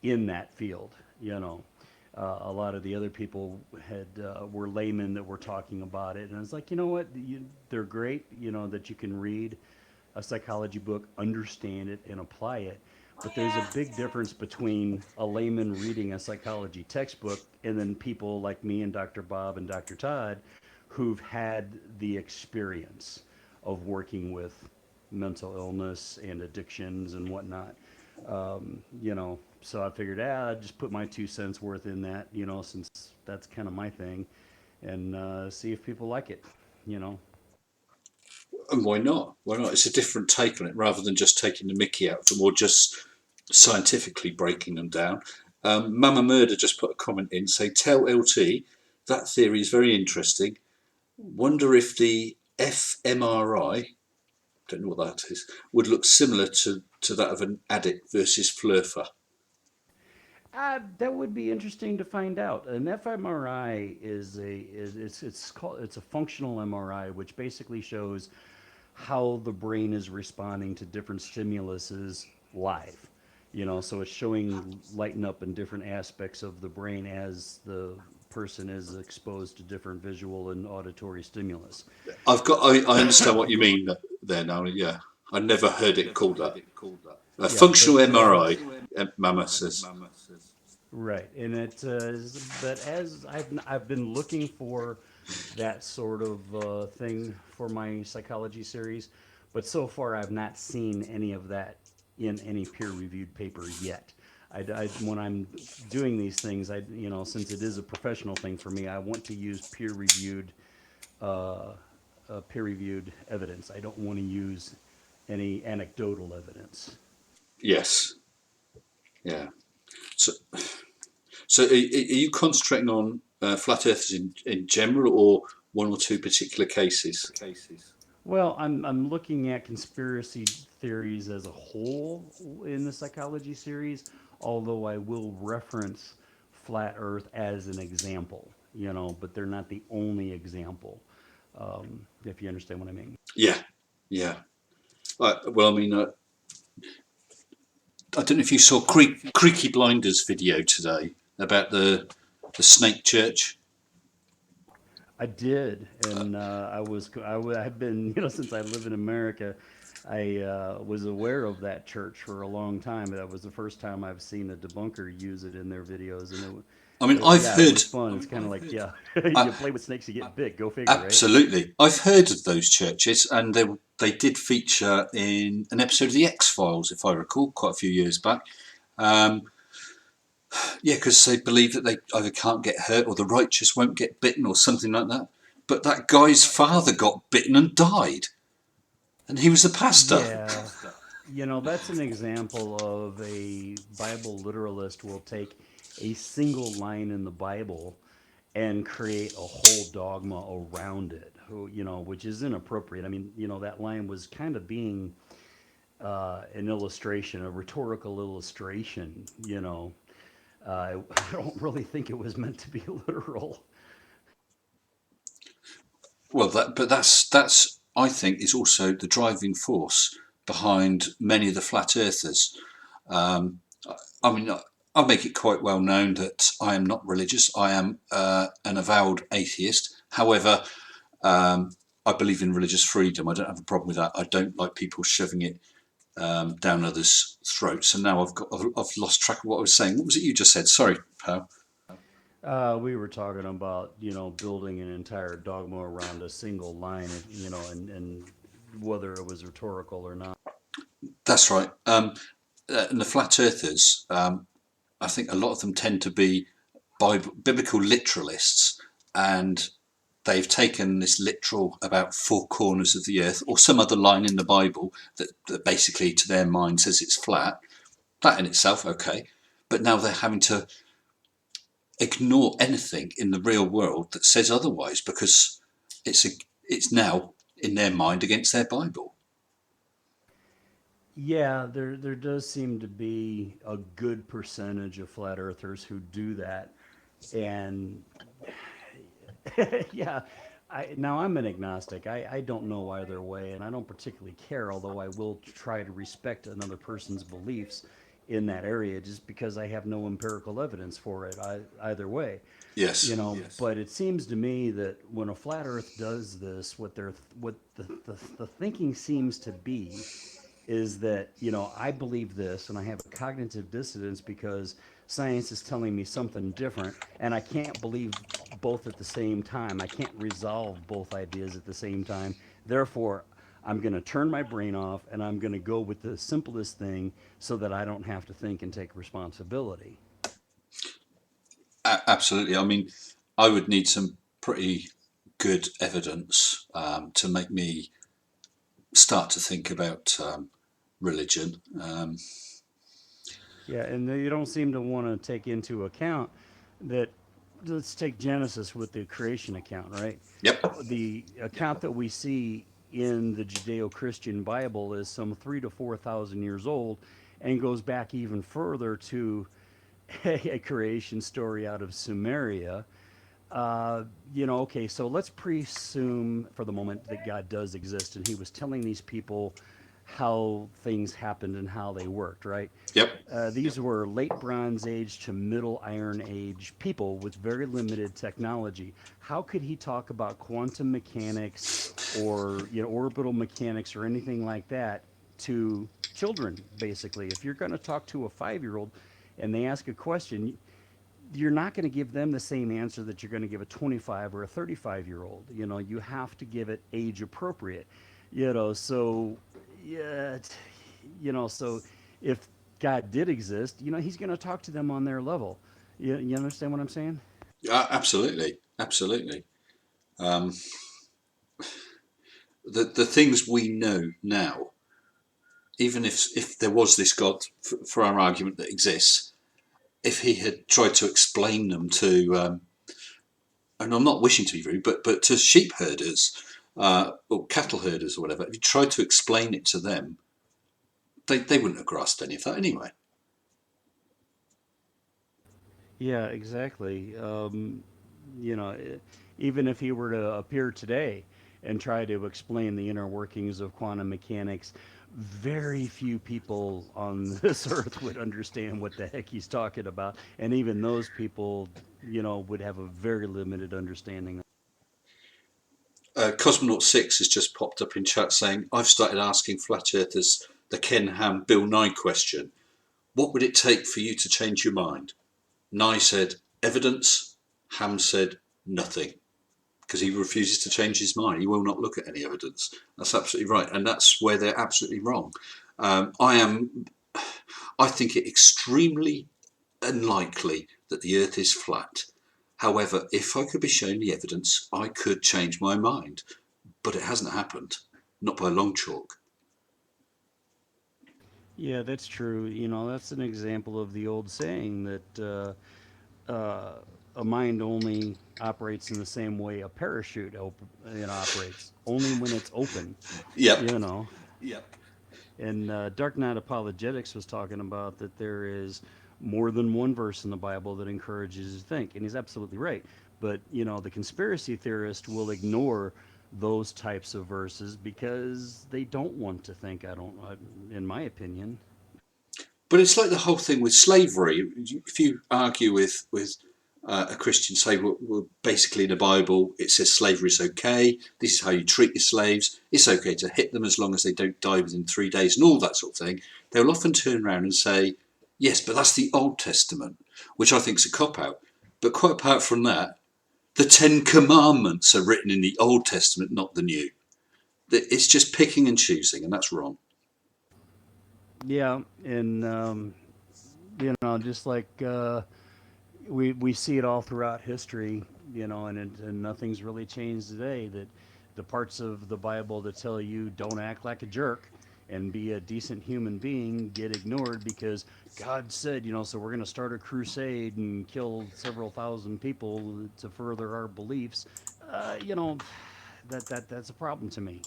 C: in that field. You know, a lot of the other people had were laymen that were talking about it, and I was like, you know what, they're great. You know, that you can read a psychology book, understand it, and apply it. But there's a big difference between a layman reading a psychology textbook and then people like me and Dr. Bob and Dr. Todd who've had the experience of working with mental illness and addictions and whatnot. You know, so I figured, I'd just put my 2 cents worth in that, you know, since that's kind of my thing, and see if people like it, you know.
A: And why not? Why not? It's a different take on it rather than just taking the mickey out of them or just scientifically breaking them down. Mama Murder just put a comment in saying, tell LT that theory is very interesting. Wonder if the fMRI, don't know what that is, would look similar to that of an addict versus flurfer.
C: That would be interesting to find out. An fMRI it's a functional MRI, which basically shows how the brain is responding to different stimuluses live. You know, so it's showing lighten up in different aspects of the brain as the person is exposed to different visual and auditory stimulus.
A: I understand what you mean there now. Yeah, I never heard it called that. A
C: Yeah,
A: functional
C: but
A: MRI, Mama says.
C: right, and but as I've been looking for that sort of thing for my psychology series, but so far I've not seen any of that in any peer-reviewed paper yet. When I'm doing these things, you know, since it is a professional thing for me, I want to use uh, peer-reviewed evidence. I don't want to use any anecdotal evidence.
A: Yes. Yeah. So, so are you concentrating on flat earthers in general or one or two particular cases?
C: Well, I'm looking at conspiracy theories as a whole in the psychology series, although I will reference flat Earth as an example, you know, but they're not the only example, if you understand what I mean.
A: Yeah. Yeah. Well, I mean, I don't know if you saw Creaky Blinders video today about the snake church.
C: I did, and I've been, you know, since I live in America, I was aware of that church for a long time. That was the first time I've seen a debunker use it in their videos, and
A: I mean, I've
C: yeah, it
A: heard
C: was fun. It's kind of like, yeah,
A: I,
C: you play with snakes, you get bit. Go figure, right?
A: absolutely. I've heard of those churches, and they did feature in an episode of the X-Files, if I recall, quite a few years back. Um, yeah, because they believe that they either can't get hurt or the righteous won't get bitten or something like that. But that guy's father got bitten and died, and he was the pastor.
C: Yeah, you know, that's an example of a Bible literalist will take a single line in the Bible and create a whole dogma around it, you know, which is inappropriate. I mean, you know, that line was kind of being an illustration, a rhetorical illustration, you know. I don't really think it was meant to be literal.
A: Well, that's I think is also the driving force behind many of the flat earthers. Um, I mean, I'll make it quite well known that I am not religious. I am an avowed atheist. However, I believe in religious freedom. I don't have a problem with that. I don't like people shoving it down others' throats. And now I've lost track of what I was saying. What was it you just said? Sorry, pal.
C: We were talking about, building an entire dogma around a single line, and whether it was rhetorical or not.
A: That's right. And the flat earthers, I think a lot of them tend to be biblical literalists, and they've taken this literal about four corners of the earth or some other line in the Bible that basically to their mind says it's flat. That in itself, okay. But now they're having to ignore anything in the real world that says otherwise because it's now in their mind against their Bible.
C: Yeah, there does seem to be a good percentage of flat earthers who do that, and yeah, now I'm an agnostic. I don't know either way, and I don't particularly care. Although I will try to respect another person's beliefs in that area, just because I have no empirical evidence for it either way.
A: Yes.
C: But it seems to me that when a flat Earth does this, what the thinking seems to be is that I believe this and I have a cognitive dissonance because science is telling me something different, and I can't believe both at the same time. I can't resolve both ideas at the same time. Therefore, I'm going to turn my brain off and I'm going to go with the simplest thing so that I don't have to think and take responsibility.
A: Absolutely. I mean, I would need some pretty good evidence to make me start to think about religion.
C: Yeah, and you don't seem to want to take into account that. Let's take Genesis with the creation account, right?
A: Yep.
C: The account that we see in the Judeo-Christian Bible is some 3 to 4 thousand years old, and goes back even further to a creation story out of Sumeria. Okay, so let's presume for the moment that God does exist, and He was telling these people how things happened and how they worked, right?
A: Yep.
C: These were late Bronze Age to Middle Iron Age people with very limited technology. How could he talk about quantum mechanics or orbital mechanics or anything like that to children? Basically, if you're going to talk to a 5-year-old and they ask a question, you're not going to give them the same answer that you're going to give a 25 or a 35-year-old. You have to give it age appropriate. So yeah, so if God did exist, he's going to talk to them on their level. You understand what I'm saying?
A: Absolutely. Absolutely. The things we know now, even if there was this God for our argument that exists, if he had tried to explain them to, and I'm not wishing to be rude, but to sheep herders or cattle herders or whatever, if you tried to explain it to them, they wouldn't have grasped any of that anyway.
C: Yeah, exactly. You know, e- Even if he were to appear today and try to explain the inner workings of quantum mechanics, very few people on this earth would understand what the heck he's talking about. And even those people, would have a very limited understanding.
A: Cosmonaut 6 has just popped up in chat saying, I've started asking flat earthers the Ken Ham Bill Nye question. What would it take for you to change your mind? Nye said, evidence. Ham said, nothing. Because he refuses to change his mind. He will not look at any evidence. That's absolutely right. And that's where they're absolutely wrong. I think it extremely unlikely that the earth is flat. However, if I could be shown the evidence, I could change my mind. But it hasn't happened. Not by a long chalk.
C: Yeah, that's true. That's an example of the old saying that a mind only operates in the same way a parachute operates, only when it's open.
A: Yep.
C: You know, And Dark Knight Apologetics was talking about that there is more than one verse in the Bible that encourages you to think, and he's absolutely right. But the conspiracy theorist will ignore those types of verses because they don't want to think. In my opinion.
A: But it's like the whole thing with slavery. If you argue with a Christian say, well, basically in the Bible it says slavery is okay, this is how you treat your slaves, it's okay to hit them as long as they don't die within 3 days and all that sort of thing, they'll often turn around and say, yes, but that's the Old Testament, which I think is a cop-out. But quite apart from that, the 10 Commandments are written in the Old Testament, not the New. It's just picking and choosing, and that's wrong.
C: Yeah, and just like we see it all throughout history, and nothing's really changed today. That the parts of the Bible that tell you don't act like a jerk and be a decent human being get ignored because God said, so we're going to start a crusade and kill several thousand people to further our beliefs. That's a problem to me.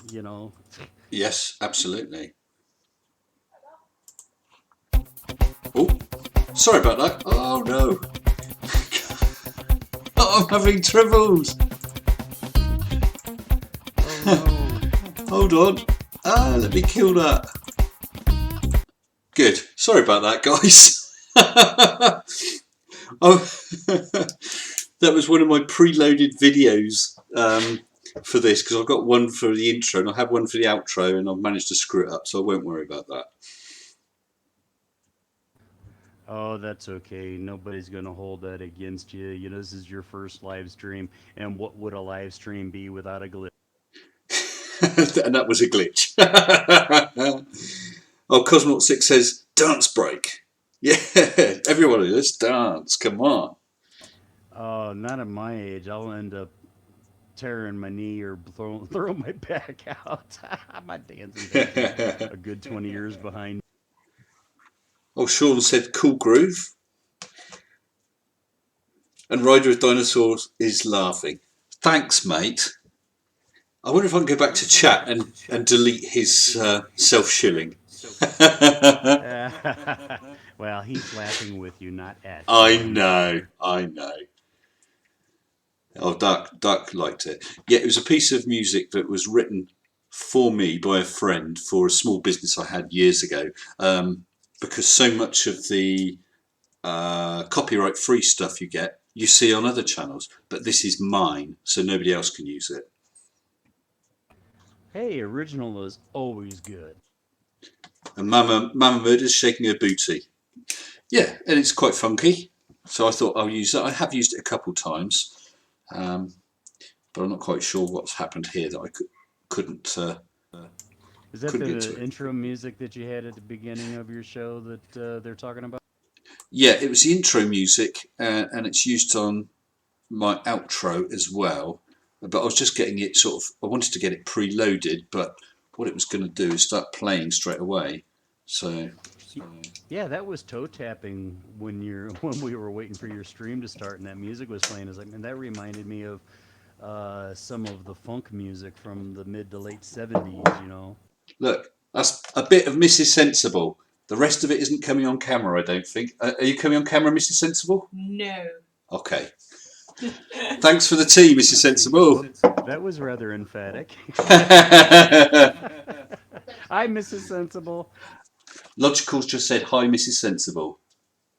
A: Yes, absolutely. Oh, sorry about that. Oh no. Oh, I'm having troubles.
C: Oh no.
A: Hold on. Let me kill that. Good. Sorry about that, guys. Oh, that was one of my preloaded videos for this, because I've got one for the intro and I have one for the outro, and I've managed to screw it up, so I won't worry about that.
C: Oh, that's okay. Nobody's going to hold that against you. This is your first live stream, and what would a live stream be without a glitch?
A: And that was a glitch. Oh, Cosmonaut6 says, dance break. Yeah, everybody, let's dance. Come on.
C: Oh, not at my age. I'll end up tearing my knee or throwing my back out. My dancing days are a good 20 years behind.
A: Oh, Sean said, cool groove. And Rider of Dinosaurs is laughing. Thanks, mate. I wonder if I can go back to chat and delete his self-shilling.
C: Well, he's laughing with you, not at you.
A: I know. Oh, Duck liked it. Yeah, it was a piece of music that was written for me by a friend for a small business I had years ago, because so much of the copyright-free stuff you see on other channels, but this is mine, so nobody else can use it.
C: Hey, original is always good.
A: And Mama Murder's shaking her booty. Yeah, and it's quite funky, so I thought I'll use it. I have used it a couple times, but I'm not quite sure what's happened here that I couldn't.
C: Is that
A: couldn't get to
C: the
A: it.
C: intro music that you had at the beginning of your show that they're talking about?
A: Yeah, it was the intro music, and it's used on my outro as well. But I was just getting it I wanted to get it preloaded, but what it was going to do is start playing straight away. So
C: Yeah, that was toe tapping when we were waiting for your stream to start and that music was playing. It's like, man, that reminded me of some of the funk music from the mid to late 70s.
A: look, that's a bit of Mrs. Sensible. The rest of it isn't coming on camera, I don't think. Are you coming on camera, Mrs. Sensible?
E: No.
A: Okay. Thanks for the tea, Mrs. Sensible.
C: That was rather emphatic. Hi, Mrs. Sensible.
A: Logical's just said, hi, Mrs. Sensible.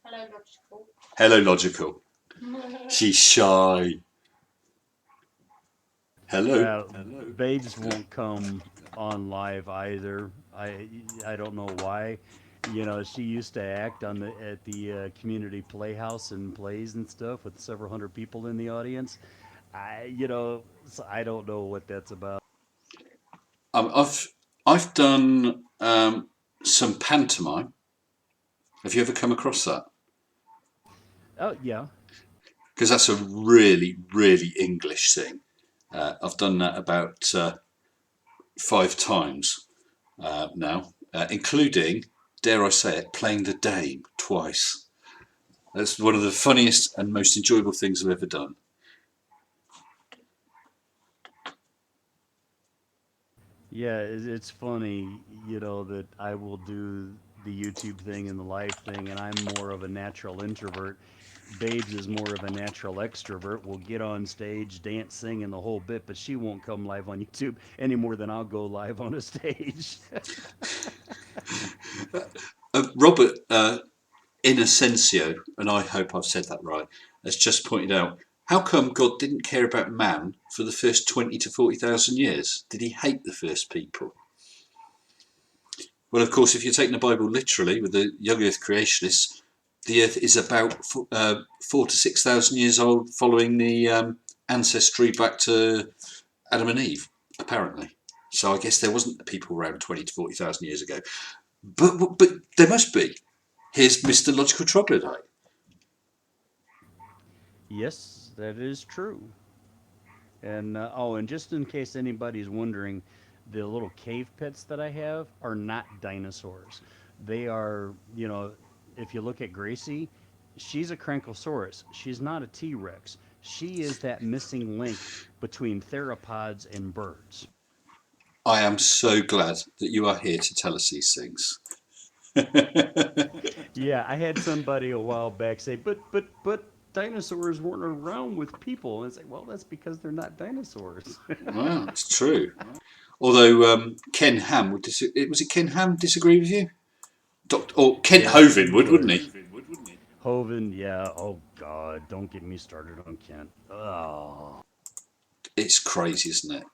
E: Hello, Logical.
A: Hello, Logical. She's shy. Hello.
C: Babes won't come on live either. I don't know why. She used to act at the community playhouse and plays and stuff with several hundred people in the audience. So I don't know what that's about.
A: I've done some pantomime. Have you ever come across that?
C: Oh yeah.
A: Because that's a really, really English thing. I've done that about 5 times now, including, dare I say it, playing the Dame twice. That's one of the funniest and most enjoyable things I've ever done.
C: Yeah, it's funny, that I will do the YouTube thing and the live thing, and I'm more of a natural introvert. Babes is more of a natural extrovert. Will get on stage, dance, sing, and the whole bit, but she won't come live on YouTube any more than I'll go live on a stage.
A: Robert Innocencio, and I hope I've said that right, has just pointed out, how come God didn't care about man for the first 20 to 40,000 years? Did he hate the first people? Well, of course, if you're taking the Bible literally with the young earth creationists, the earth is about 4 to 6,000 years old following the ancestry back to Adam and Eve, apparently. So I guess there wasn't people around 20 to 40,000 years ago. But there must be. Here's Mr. Logical Troglodyte.
C: Yes, that is true. And and just in case anybody's wondering, the little cave pits that I have are not dinosaurs. They are, if you look at Gracie, she's a Crankosaurus. She's not a T Rex. She is that missing link between theropods and birds.
A: I am so glad that you are here to tell us these things.
C: Yeah, I had somebody a while back say, but dinosaurs weren't around with people. And it's like, well, that's because they're not dinosaurs.
A: Well, it's true. Although Ken Ham would was it Ken Ham disagree with you? Or Kent
C: Yes,
A: Hovind
C: he
A: would, wouldn't
C: would.
A: he?
C: Hovind, yeah. Oh God, don't get me started on Kent. Oh,
A: It's crazy, isn't it?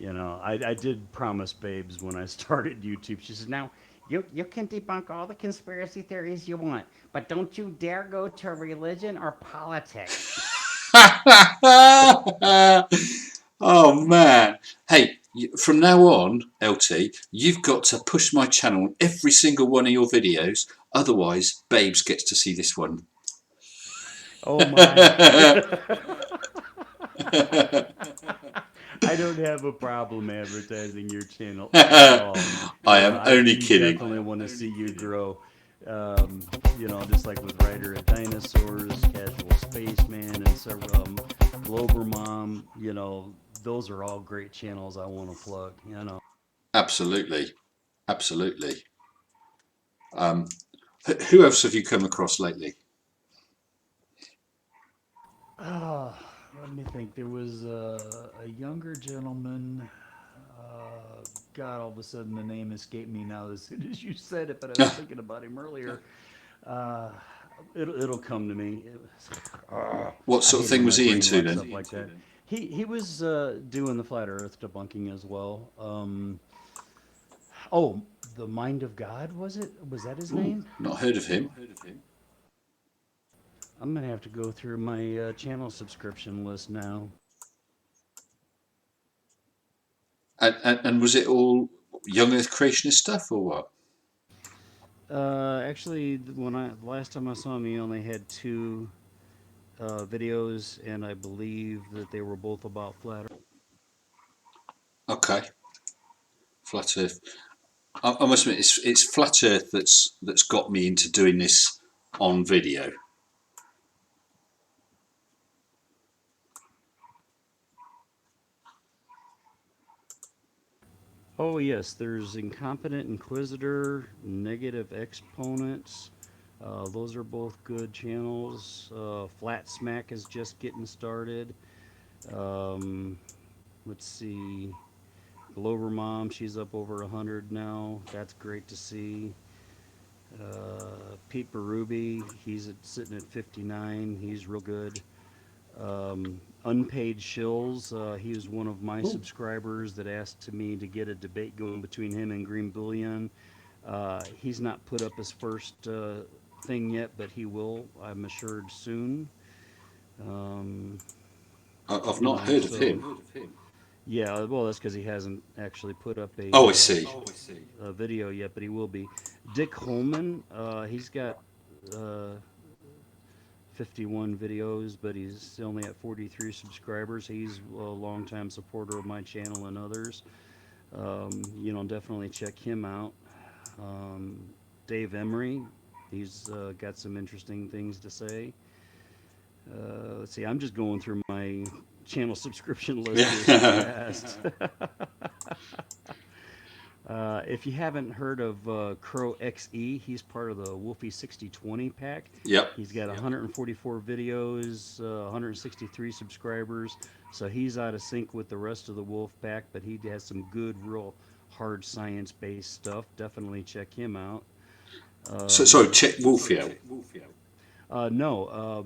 C: I did promise Babes when I started YouTube. She says, now you can debunk all the conspiracy theories you want, but don't you dare go to religion or politics.
A: Oh man! Hey, from now on, LT, you've got to push my channel on every single one of your videos. Otherwise, Babes gets to see this one.
C: Oh my. I don't have a problem advertising your channel at all.
A: I am
C: I
A: only
C: do
A: kidding.
C: definitely want to see you grow. Just like with Rider of Dinosaurs, Casual Spaceman, and several Glober Mom. Those are all great channels I want to plug.
A: Absolutely, absolutely. Who else have you come across lately?
C: Let me think. There was a younger gentleman. God, all of a sudden the name escaped me now as soon as you said it, but I was thinking about him earlier. Uh, it'll come to me.
A: What
C: I
A: sort of
C: hate
A: thing
C: when
A: was
C: my
A: he
C: brain
A: into
C: locks
A: then?
C: up like that. He was doing the flat Earth debunking as well. Oh, the Mind of God, was it? Was that his
A: Ooh,
C: name?
A: not heard of him.
C: I'm gonna have to go through my channel subscription list now.
A: And was it all young Earth creationist stuff or what?
C: Actually, last time I saw him, he only had two videos, and I believe that they were both about flat Earth.
A: Okay, flat Earth. I must admit, it's flat Earth that's got me into doing this on video.
C: Oh yes, there's Incompetent Inquisitor, Negative Exponents. Those are both good channels. Flat Smack is just getting started. Um, let's see. Glover Mom, she's up over 100 now. That's great to see. Pete Berube, sitting at 59. He's real good. Unpaid Shills, he was one of my subscribers that asked me to get a debate going between him and Green Bullion. He's not put up his first thing yet, but he will, I'm assured, soon.
A: I've not heard of him.
C: Yeah, well, that's because he hasn't actually put up
A: Oh, I see.
C: a video yet, but he will be. Dick Holman, he's got 51 videos, but he's only at 43 subscribers. He's a longtime supporter of my channel and others. Definitely check him out. Dave Emery, he's got some interesting things to say. Let's see, I'm just going through my channel subscription list here so fast. If you haven't heard of Crow XE, he's part of the Wolfie 6020 pack.
A: Yep.
C: He's got 144 videos, 163 subscribers, so he's out of sync with the rest of the Wolf pack, but he has some good, real hard science-based stuff. Definitely check him out.
A: So sorry, check Wolfie out.
C: No,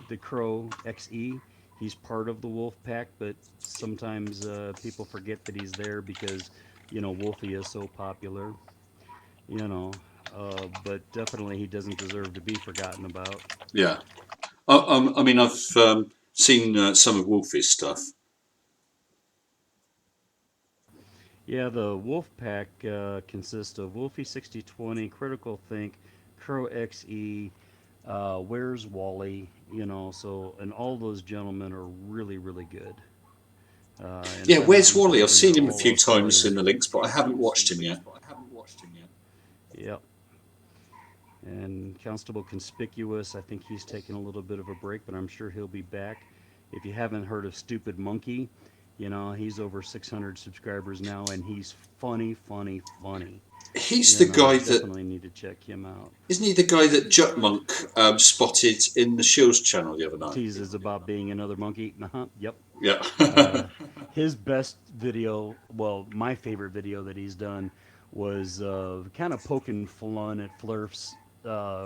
C: the Crow XE. He's part of the Wolf Pack, but sometimes people forget that he's there because Wolfie is so popular. You know, but definitely he doesn't deserve to be forgotten about.
A: Yeah. I mean, I've seen some of Wolfie's stuff.
C: Yeah, the Wolf Pack consists of Wolfie 6020, Critical Think, Crow XE, Where's Wally, so, and all those gentlemen are really, really good. And if
A: Yeah,
C: I'm not
A: where's Wally? I've
C: mistaken,
A: seen
C: they're
A: him a
C: all
A: few times in
C: Australian.
A: the links, but I haven't watched him yet.
C: Yep. And Constable Conspicuous, I think he's taken a little bit of a break, but I'm sure he'll be back. If you haven't heard of Stupid Monkey, he's over 600 subscribers now, and he's funny, funny, funny.
A: He's the guy that
C: Definitely need to check him out.
A: isn't he? The guy that Jutmonk spotted in the Shields channel the other night.
C: Teases about being another monkey. Uh-huh. Yep.
A: Yeah.
C: His best video, well, my favorite video that he's done was kind of poking fun at Flurfs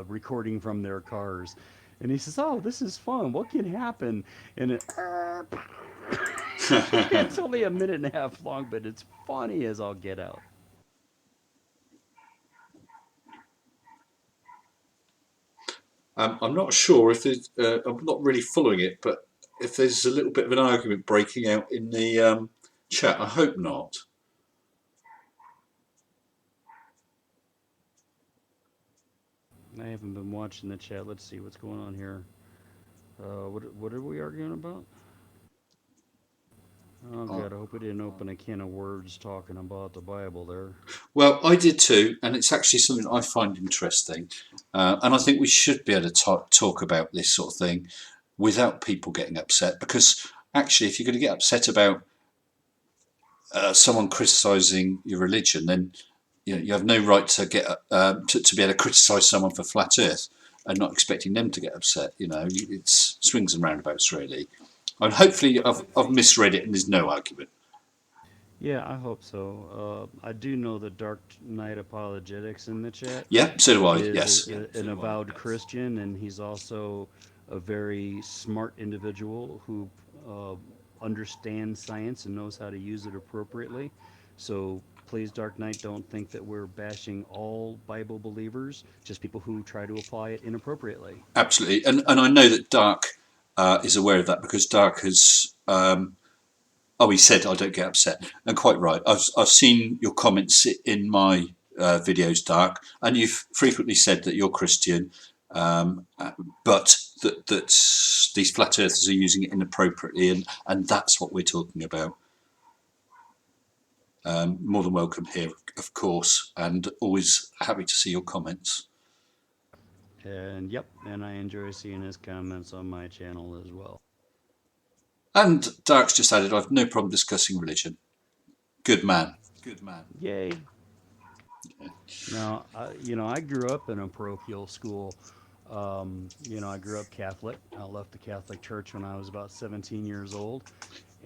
C: recording from their cars. And he says, "Oh, this is fun. What can happen?" And it's only a minute and a half long, but it's funny as all get out.
A: I'm not sure if there's, I'm not really following it, but if there's a little bit of an argument breaking out in the chat, I hope not.
C: I haven't been watching the chat. Let's see what's going on here. What are we arguing about? Oh
A: Uh,
C: God, I hope we didn't open a can of words talking about the Bible there.
A: Well, I did too, and it's actually something I find interesting. And I think we should be able to talk about this sort of thing without people getting upset, because actually, if you're going to get upset about someone criticising your religion, then you have no right to get to be able to criticise someone for flat Earth and not expecting them to get upset. It's swings and roundabouts, really. And hopefully, I've misread it, and there's no argument.
C: Yeah, I hope so. I do know that Dark Knight Apologetics in the chat
A: Yeah, so do I.
C: is
A: Yes.
C: an avowed Christian, and he's also a very smart individual who uh, understands science and knows how to use it appropriately. So please, Dark Knight, don't think that we're bashing all Bible believers, just people who try to apply it inappropriately.
A: Absolutely, and I know that Dark is aware of that, because Dark has. Oh, he said I don't get upset, and quite right. I've seen your comments in my videos, Dark, and you've frequently said that you're Christian, but that these flat earthers are using it inappropriately, and that's what we're talking about. More than welcome here, of course, and always happy to see your comments.
C: And yep, and I enjoy seeing his comments on my channel as well.
A: And Dark's just added, I've no problem discussing religion. Good man.
C: Yay. Now, I grew up in a parochial school. I grew up Catholic. I left the Catholic Church when I was about 17 years old.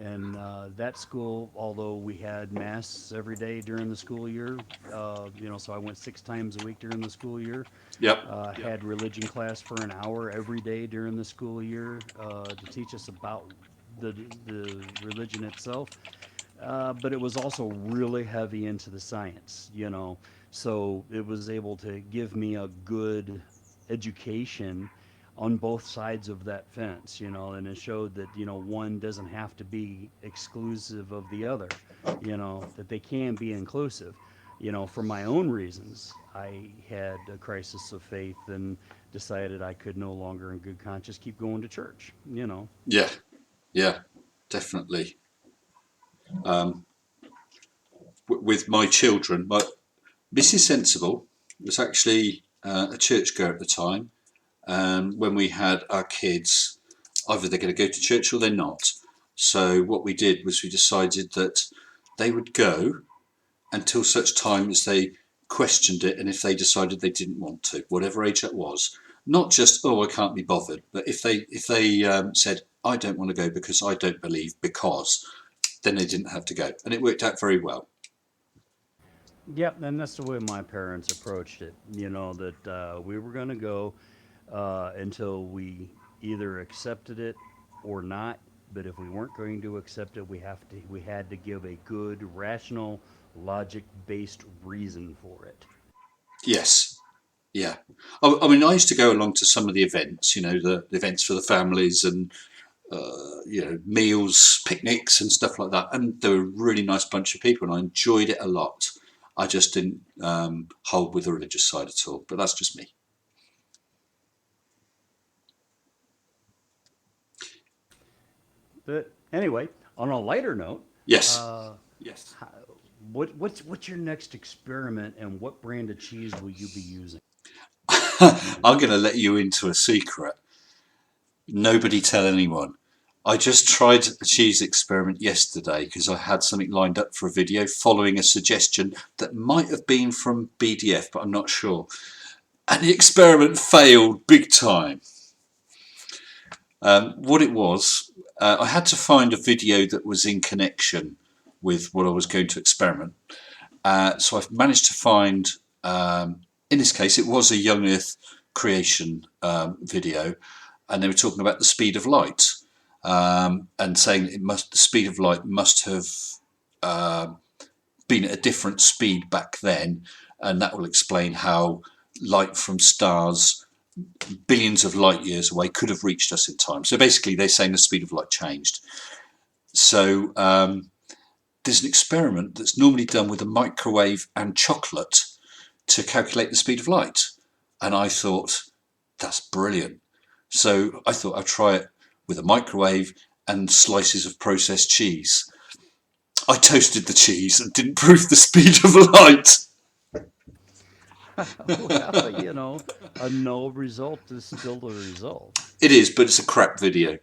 C: And that school, although we had mass every day during the school year, so I went 6 times a week during the school year.
A: Yep.
C: Had religion class for an hour every day during the school year to teach us about the religion itself. But it was also really heavy into the science. So it was able to give me a good education on both sides of that fence, and it showed that, one doesn't have to be exclusive of the other, that they can be inclusive. For my own reasons, I had a crisis of faith and decided I could no longer in good conscience keep going to church.
A: Yeah. Yeah. Definitely. With my children, Mrs. Sensible was actually a churchgoer at the time. When we had our kids, either they're going to go to church or they're not. So what we did was we decided that they would go until such time as they questioned it, and if they decided they didn't want to, whatever age that was. Not just, oh, I can't be bothered, but if they said, I don't want to go because I don't believe, because, then they didn't have to go, and it worked out very well.
C: Yep, and that's the way my parents approached it. That we were going to go. until we either accepted it or not. But if we weren't going to accept it, we had to give a good, rational, logic-based reason for it.
A: Yes. Yeah. I mean, I used to go along to some of the events, you know, the events for the families and, you know, meals, picnics and stuff like that. And they were a really nice bunch of people and I enjoyed it a lot. I just didn't hold with the religious side at all, but that's just me.
C: But anyway, on a lighter note,
A: Yes.
C: yes. What's your next experiment, and what brand of cheese will you be using?
A: I'm going to let you into a secret. Nobody tell anyone. I just tried a cheese experiment yesterday because I had something lined up for a video following a suggestion that might have been from BDF, but I'm not sure. And the experiment failed big time. What it was, I had to find a video that was in connection with what I was going to experiment. So I've managed to find, in this case, it was a Young Earth creation video, and they were talking about the speed of light and saying the speed of light must have been at a different speed back then, and that will explain how light from stars billions of light years away could have reached us in time. So basically they're saying the speed of light changed. So there's an experiment that's normally done with a microwave and chocolate to calculate the speed of light. And I thought, that's brilliant. So I thought I'd try it with a microwave and slices of processed cheese. I toasted the cheese and didn't prove the speed of light.
C: Well, you know, a no result is still a result.
A: It is, but it's a crap video.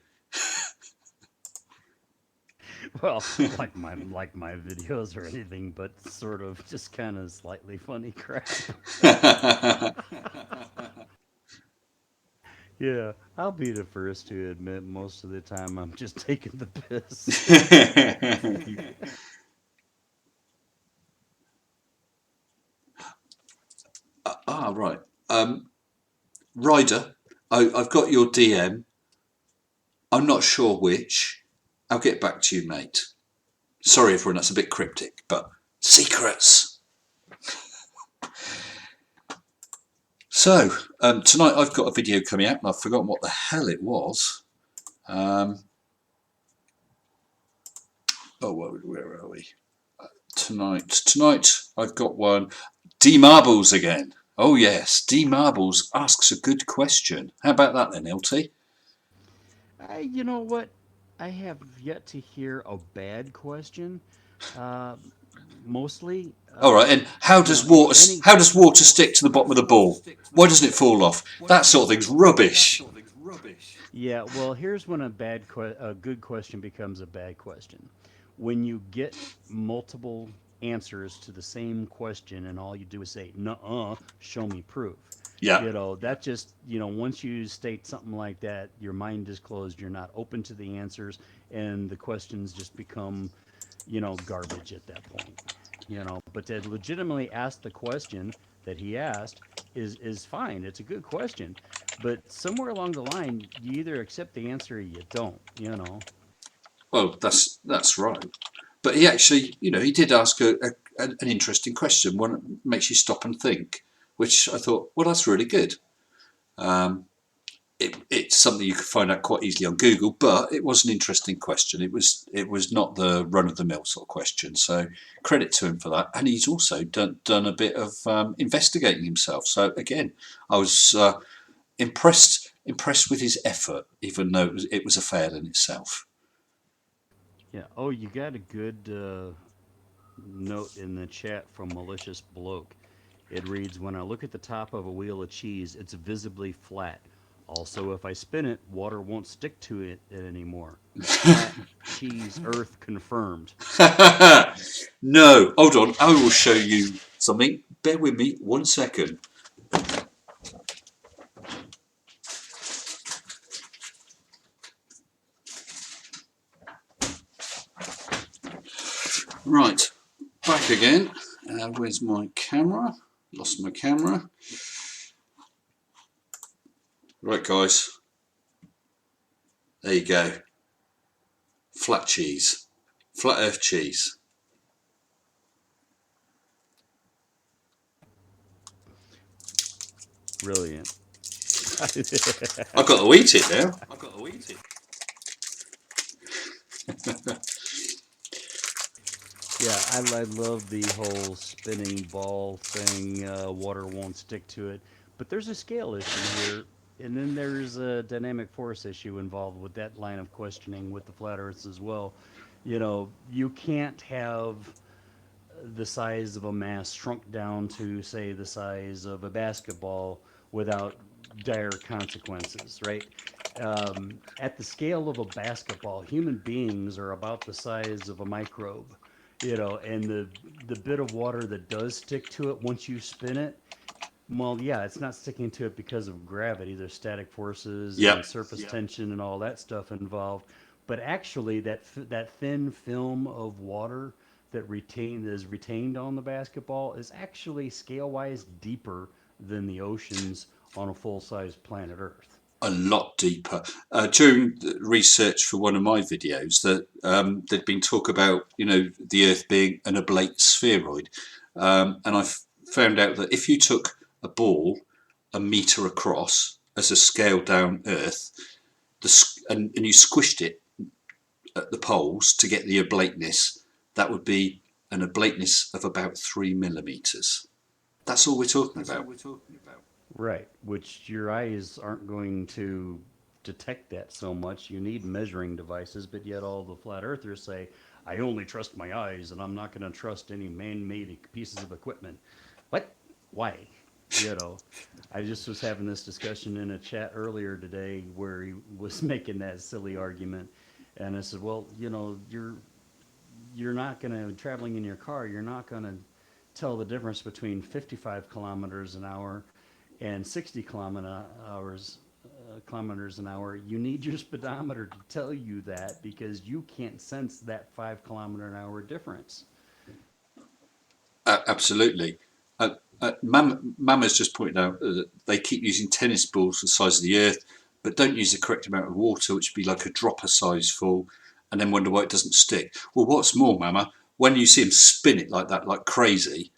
C: Well, like my videos or anything, but sort of just kind of slightly funny crap. Yeah, I'll be the first to admit most of the time I'm just taking the piss.
A: Right. Ryder, I've got your DM. I'm not sure which. I'll get back to you, mate. Sorry, everyone, that's a bit cryptic, but secrets. So, tonight I've got a video coming out, and I've forgotten what the hell it was. Oh, where are we? Tonight I've got one. D Marbles again. Oh yes, D Marbles asks a good question. How about that then, LT?
C: You know what? I have yet to hear a bad question. Uh, Mostly,
A: All right, and how does water stick to the bottom of the ball? Why doesn't it fall off? That sort of thing's rubbish.
C: yeah. Well, here's when a good question becomes a bad question. When you get multiple answers to the same question, and all you do is say "nuh-uh," show me proof.
A: Yeah.
C: You know, that just, once you state something like that, your mind is closed. You're not open to the answers, and the questions just become, garbage at that point. But to legitimately ask the question that he asked is fine. It's a good question, but somewhere along the line, you either accept the answer or you don't.
A: Well, that's right. But he actually, he did ask an interesting question. One that makes you stop and think, which I thought, well, that's really good. It's something you could find out quite easily on Google, but it was an interesting question. It was not the run of the mill sort of question. So credit to him for that. And he's also done a bit of investigating himself. So again, I was impressed with his effort, even though it was a fail in itself.
C: Yeah. Oh, you got a good note in the chat from Malicious Bloke. It reads, "When I look at the top of a wheel of cheese, it's visibly flat. Also, if I spin it, water won't stick to it anymore. Flat cheese Earth confirmed."
A: No, hold on. I will show you something. Bear with me 1 second. Right, back again. Where's my camera? Lost my camera. Right, guys. There you go. Flat cheese. Flat earth cheese.
C: Brilliant.
A: I've got to eat it now.
C: Yeah, I love the whole spinning ball thing. Water won't stick to it, but there's a scale issue here, and then there's a dynamic force issue involved with that line of questioning with the flat Earths as well. You know, you can't have the size of a mass shrunk down to, say, the size of a basketball without dire consequences, right? At the scale of a basketball, human beings are about the size of a microbe, and the bit of water that does stick to it once you spin it, well, yeah, it's not sticking to it because of gravity. There's static forces and
A: Yep.
C: surface tension and all that stuff involved. But actually, that thin film of water that is retained on the basketball is actually scale wise deeper than the oceans on a full size planet Earth.
A: A lot deeper. During the research for one of my videos, that there'd been talk about the Earth being an oblate spheroid, and I found out that if you took a ball a metre across as a scaled down Earth, and you squished it at the poles to get the oblateness, that would be an oblateness of about 3 millimetres. That's all we're talking about.
C: Right, which your eyes aren't going to detect that so much. You need measuring devices, but yet all the flat earthers say, I only trust my eyes and I'm not going to trust any man made pieces of equipment. What? Why? You know, I just was having this discussion in a chat earlier today where he was making that silly argument. And I said, well, you're not going to, traveling in your car, you're not going to tell the difference between 55 kilometers an hour and 60 kilometers an hour. You need your speedometer to tell you that because you can't sense that 5 kilometer an hour difference.
A: Absolutely. Mama's just pointed out that they keep using tennis balls the size of the Earth, but don't use the correct amount of water, which would be like a dropper size full, and then wonder why it doesn't stick. Well, what's more, Mama, when you see them spin it like that, like crazy,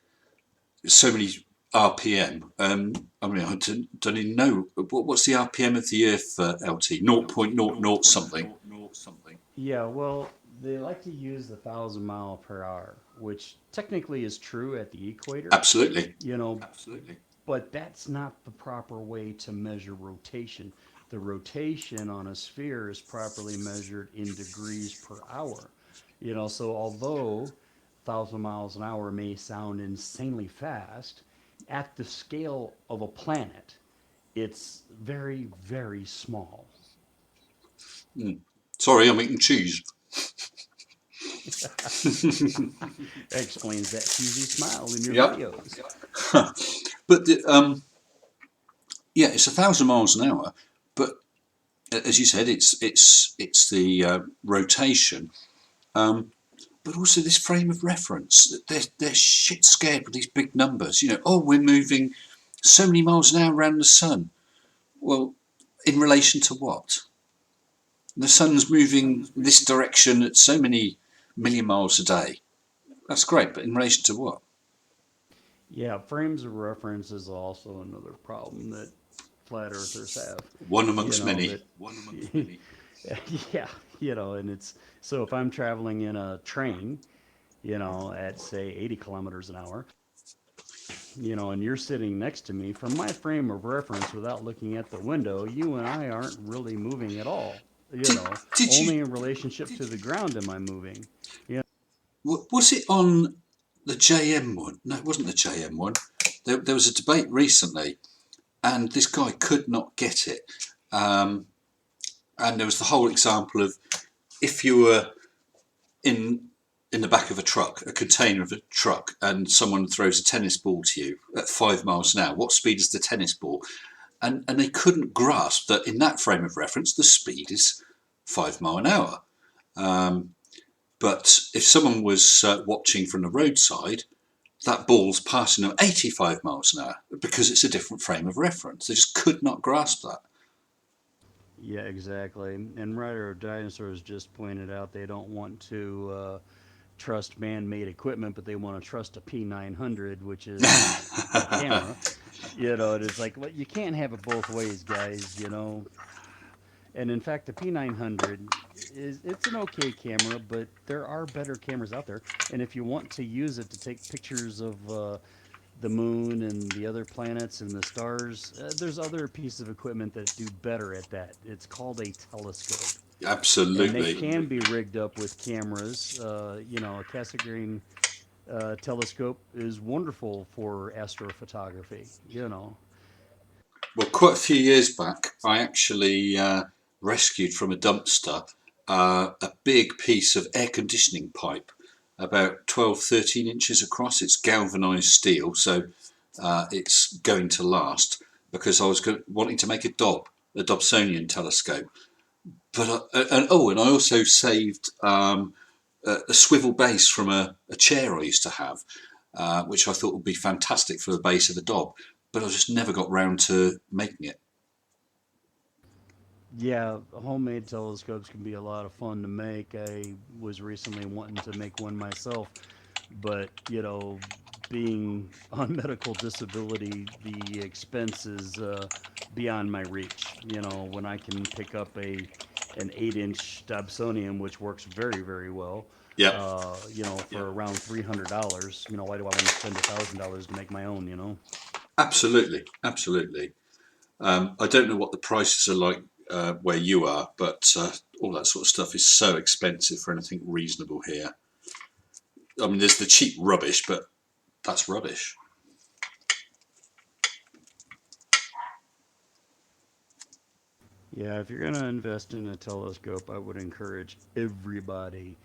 A: so many RPM. I mean, I don't even know what's the RPM of the Earth, LT. 0.00 something.
C: Yeah, well, they like to use the 1,000 mile per hour, which technically is true at the equator.
A: Absolutely.
C: But that's not the proper way to measure rotation. The rotation on a sphere is properly measured in degrees per hour. So although 1,000 miles an hour may sound insanely fast, at the scale of a planet, it's very, very small.
A: Sorry, I'm eating cheese.
C: That explains that cheesy smile in your
A: Yep.
C: videos.
A: But it's 1,000 miles an hour. But as you said, it's the rotation, but also this frame of reference. They're shit scared with these big numbers. We're moving so many miles an hour around the sun. Well, in relation to what? The sun's moving this direction at so many million miles a day. That's great, but in relation to what?
C: Yeah, frames of reference is also another problem that flat earthers have.
A: One amongst many.
C: Yeah, and it's so if I'm traveling in a train, at say 80 kilometers an hour, and you're sitting next to me, from my frame of reference without looking at the window, you and I aren't really moving at all. Only in relationship to the ground am I moving.
A: Was it on the JM one? No, it wasn't the JM one. There was a debate recently, and this guy could not get it. And there was the whole example of if you were in the back of a truck, a container of a truck, and someone throws a tennis ball to you at 5 miles an hour, what speed is the tennis ball? And they couldn't grasp that in that frame of reference, the speed is 5 miles an hour. But if someone was watching from the roadside, that ball's passing at 85 miles an hour because it's a different frame of reference. They just could not grasp that.
C: Yeah, exactly. And Rider of Dinosaurs just pointed out they don't want to trust man-made equipment, but they want to trust a P900, which is a camera. You know, and it's like, well, you can't have it both ways, guys. You know, and in fact, the P900 is it's an okay camera, but there are better cameras out there. And if you want to use it to take pictures of the moon and the other planets and the stars, there's other pieces of equipment that do better at that. It's called a telescope, and they
A: Absolutely.
C: can be rigged up with cameras. You know, a Cassegrain telescope is wonderful for astrophotography. You know,
A: Well, quite a few years back, I actually rescued from a dumpster a big piece of air conditioning pipe, about 12, 13 inches across. It's galvanized steel, so it's going to last, because I was wanting to make a Dobsonian telescope. But and I also saved a swivel base from a chair I used to have, which I thought would be fantastic for the base of the Dob. But I just never got round to making it.
C: yeah, homemade telescopes can be a lot of fun to make. I was recently wanting to make one myself, but you know, being on medical disability, the expense is beyond my reach. You know, when I can pick up a an 8-inch Dobsonian, which works very very well,
A: Yep,
C: you know, for around $300. You know, why do I want to spend $1,000 to make my own? You know.
A: absolutely, absolutely. I don't know what the prices are like where you are, but all that sort of stuff is so expensive for anything reasonable here. I mean, there's the cheap rubbish, but that's rubbish.
C: Yeah, if you're gonna invest in a telescope, I would encourage everybody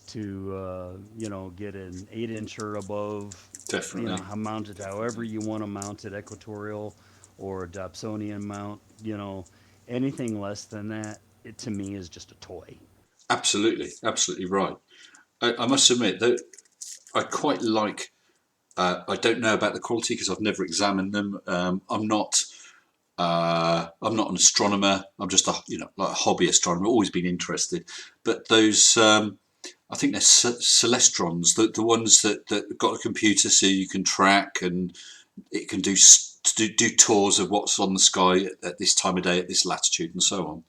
C: to you know, get an 8 inch or above. You know,
A: Definitely.
C: mount it however you want to mount it, equatorial or a Dobsonian mount. You know, anything less than that, it to me is just a toy.
A: Absolutely, absolutely right. I must admit that I quite like. I don't know about the quality because I've never examined them. I'm not an astronomer. I'm just a like a hobby astronomer. Always been interested, but those I think they're celestrons, the ones that got a computer so you can track, and it can do tours of what's on the sky at this time of day, at this latitude, and so on.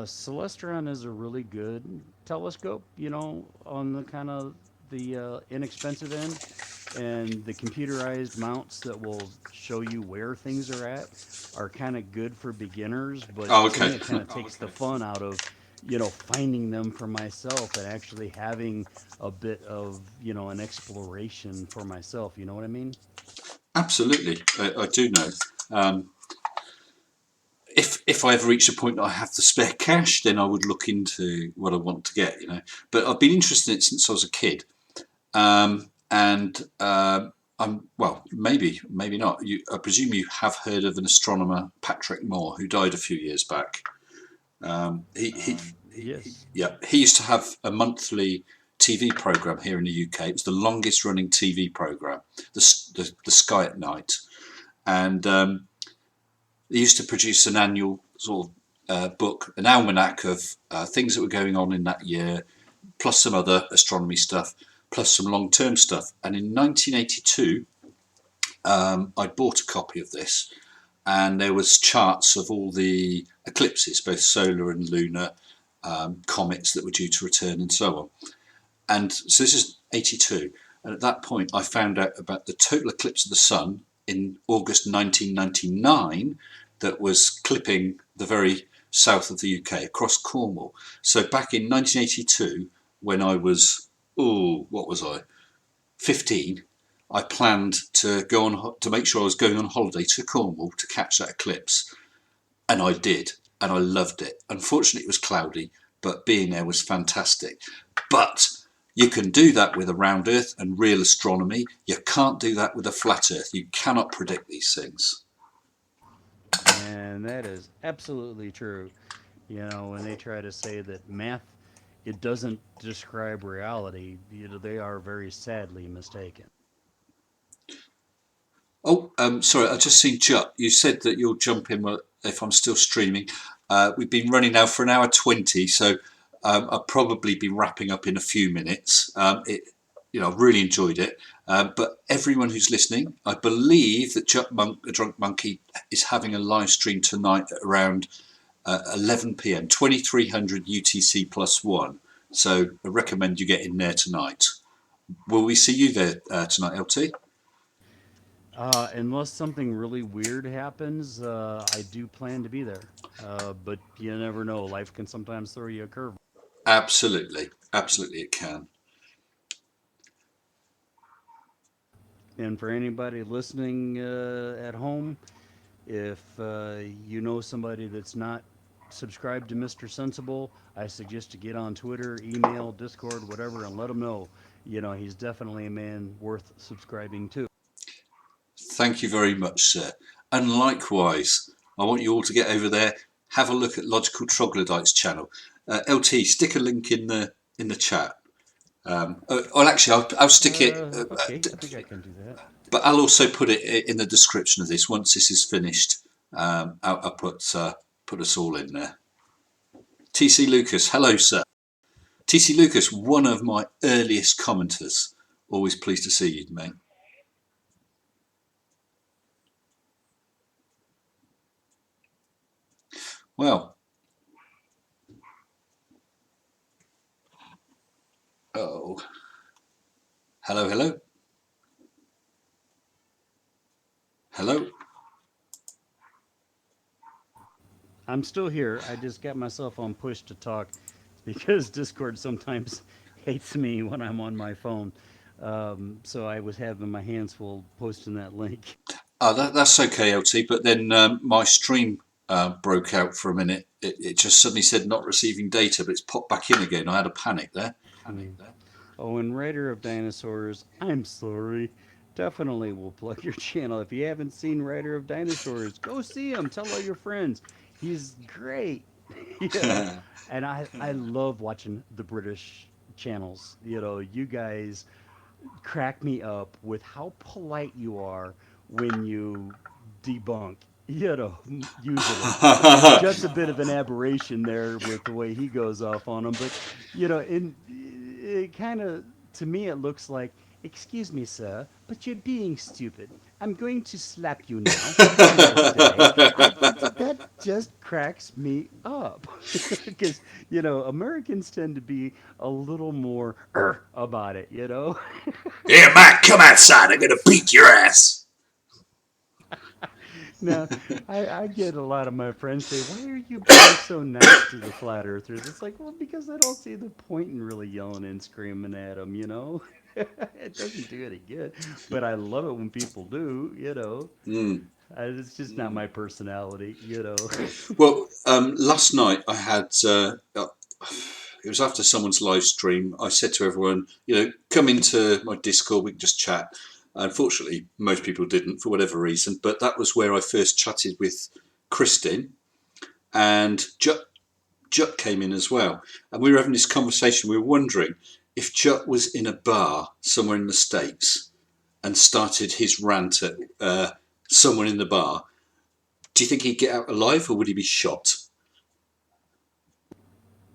C: Celestron is a really good telescope, you know, on the kind of the inexpensive end, and the computerized mounts that will show you where things are kind of good for beginners. But
A: Oh,
C: to
A: okay.
C: me, it kind of takes the fun out of, you know, finding them for myself and actually having a bit of, you know, an exploration for myself. You know what I mean?
A: Absolutely, I do know. Um, if I ever reach a point that I have the spare cash, then I would look into what I want to get. But I've been interested in it since I was a kid. And I'm well, maybe not. I presume you have heard of an astronomer, Patrick Moore, who died a few years back. Um, he, he,
C: Yes.
A: yeah, he used to have a monthly TV program here in the UK. It was the longest running TV program, the Sky at Night, and they used to produce an annual sort of book, an almanac of things that were going on in that year, plus some other astronomy stuff, plus some long-term stuff. And in 1982, I bought a copy of this, and there was charts of all the eclipses, both solar and lunar, comets that were due to return, and so on. And so this is 82, and at that point, I found out about the total eclipse of the sun in August 1999 that was clipping the very south of the UK across Cornwall. So back in 1982, when I was, oh, what was I? 15, I planned to go on to make sure I was going on holiday to Cornwall to catch that eclipse, and I did, and I loved it. Unfortunately, it was cloudy, but being there was fantastic. But you can do that with a round Earth and real astronomy. You can't do that with a flat Earth. You cannot predict these things.
C: And that is absolutely true. You know, when they try to say that math, it doesn't describe reality, you know, they are very sadly mistaken.
A: Oh, sorry, I just seen Jut. You said that you'll jump in if I'm still streaming. We've been running now for an hour 20, so I'll probably be wrapping up in a few minutes. I've really enjoyed it. But everyone who's listening, I believe that Jut Monk, the Drunk Monkey, is having a live stream tonight at around 11 p.m. 2300 UTC +1. So I recommend you get in there tonight. Will we see you there tonight, LT?
C: Unless something really weird happens, I do plan to be there. But you never know. Life can sometimes throw you a curve.
A: Absolutely, absolutely, it can.
C: And for anybody listening at home, if you know somebody that's not subscribed to Mr. Sensible, I suggest to get on Twitter, email, Discord, whatever, and let him know. He's definitely a man worth subscribing to.
A: Thank you very much, sir. And likewise, I want you all to get over there, have a look at Logical Troglodytes channel. LT, stick a link in the chat. Well, actually, I'll stick it.
C: Okay, I think I can do that.
A: But I'll also put it in the description of this once this is finished. I'll put us all in there. TC Lucas, hello, sir. TC Lucas, one of my earliest commenters. Always pleased to see you, mate. Well, oh, hello, hello. Hello.
C: I'm still here. I just got myself on push to talk because Discord sometimes hates me when I'm on my phone. So I was having my hands full posting that link.
A: That's okay, LT. But then my stream broke out for a minute. It just suddenly said not receiving data, but it's popped back in again. I had a panic there.
C: Oh, and Writer of Dinosaurs, I'm sorry. Definitely will plug your channel. If you haven't seen Writer of Dinosaurs, go see him. Tell all your friends. He's great. you know, and I love watching the British channels. You guys crack me up with how polite you are when you debunk. Usually. Just a bit of an aberration there with the way he goes off on them, but in it kind of to me it looks like, excuse me, sir, but you're being stupid. I'm going to slap you now. Have a nice day. That just cracks me up because Americans tend to be a little more about it.
A: Here, Matt, come outside. I'm gonna beat your ass.
C: Now, I get a lot of my friends say, "Why are you being so nice to the flat earthers?" It's like, well, because I don't see the point in really yelling and screaming at them. It doesn't do any good. But I love it when people do. It's just not my personality.
A: Well, last night I had. It was after someone's live stream. I said to everyone, come into my Discord. We can just chat. Unfortunately, most people didn't for whatever reason. But that was where I first chatted with Kristin, and Jut came in as well. And we were having this conversation. We were wondering if Jut was in a bar somewhere in the States and started his rant at someone in the bar. Do you think he'd get out alive, or would he be shot?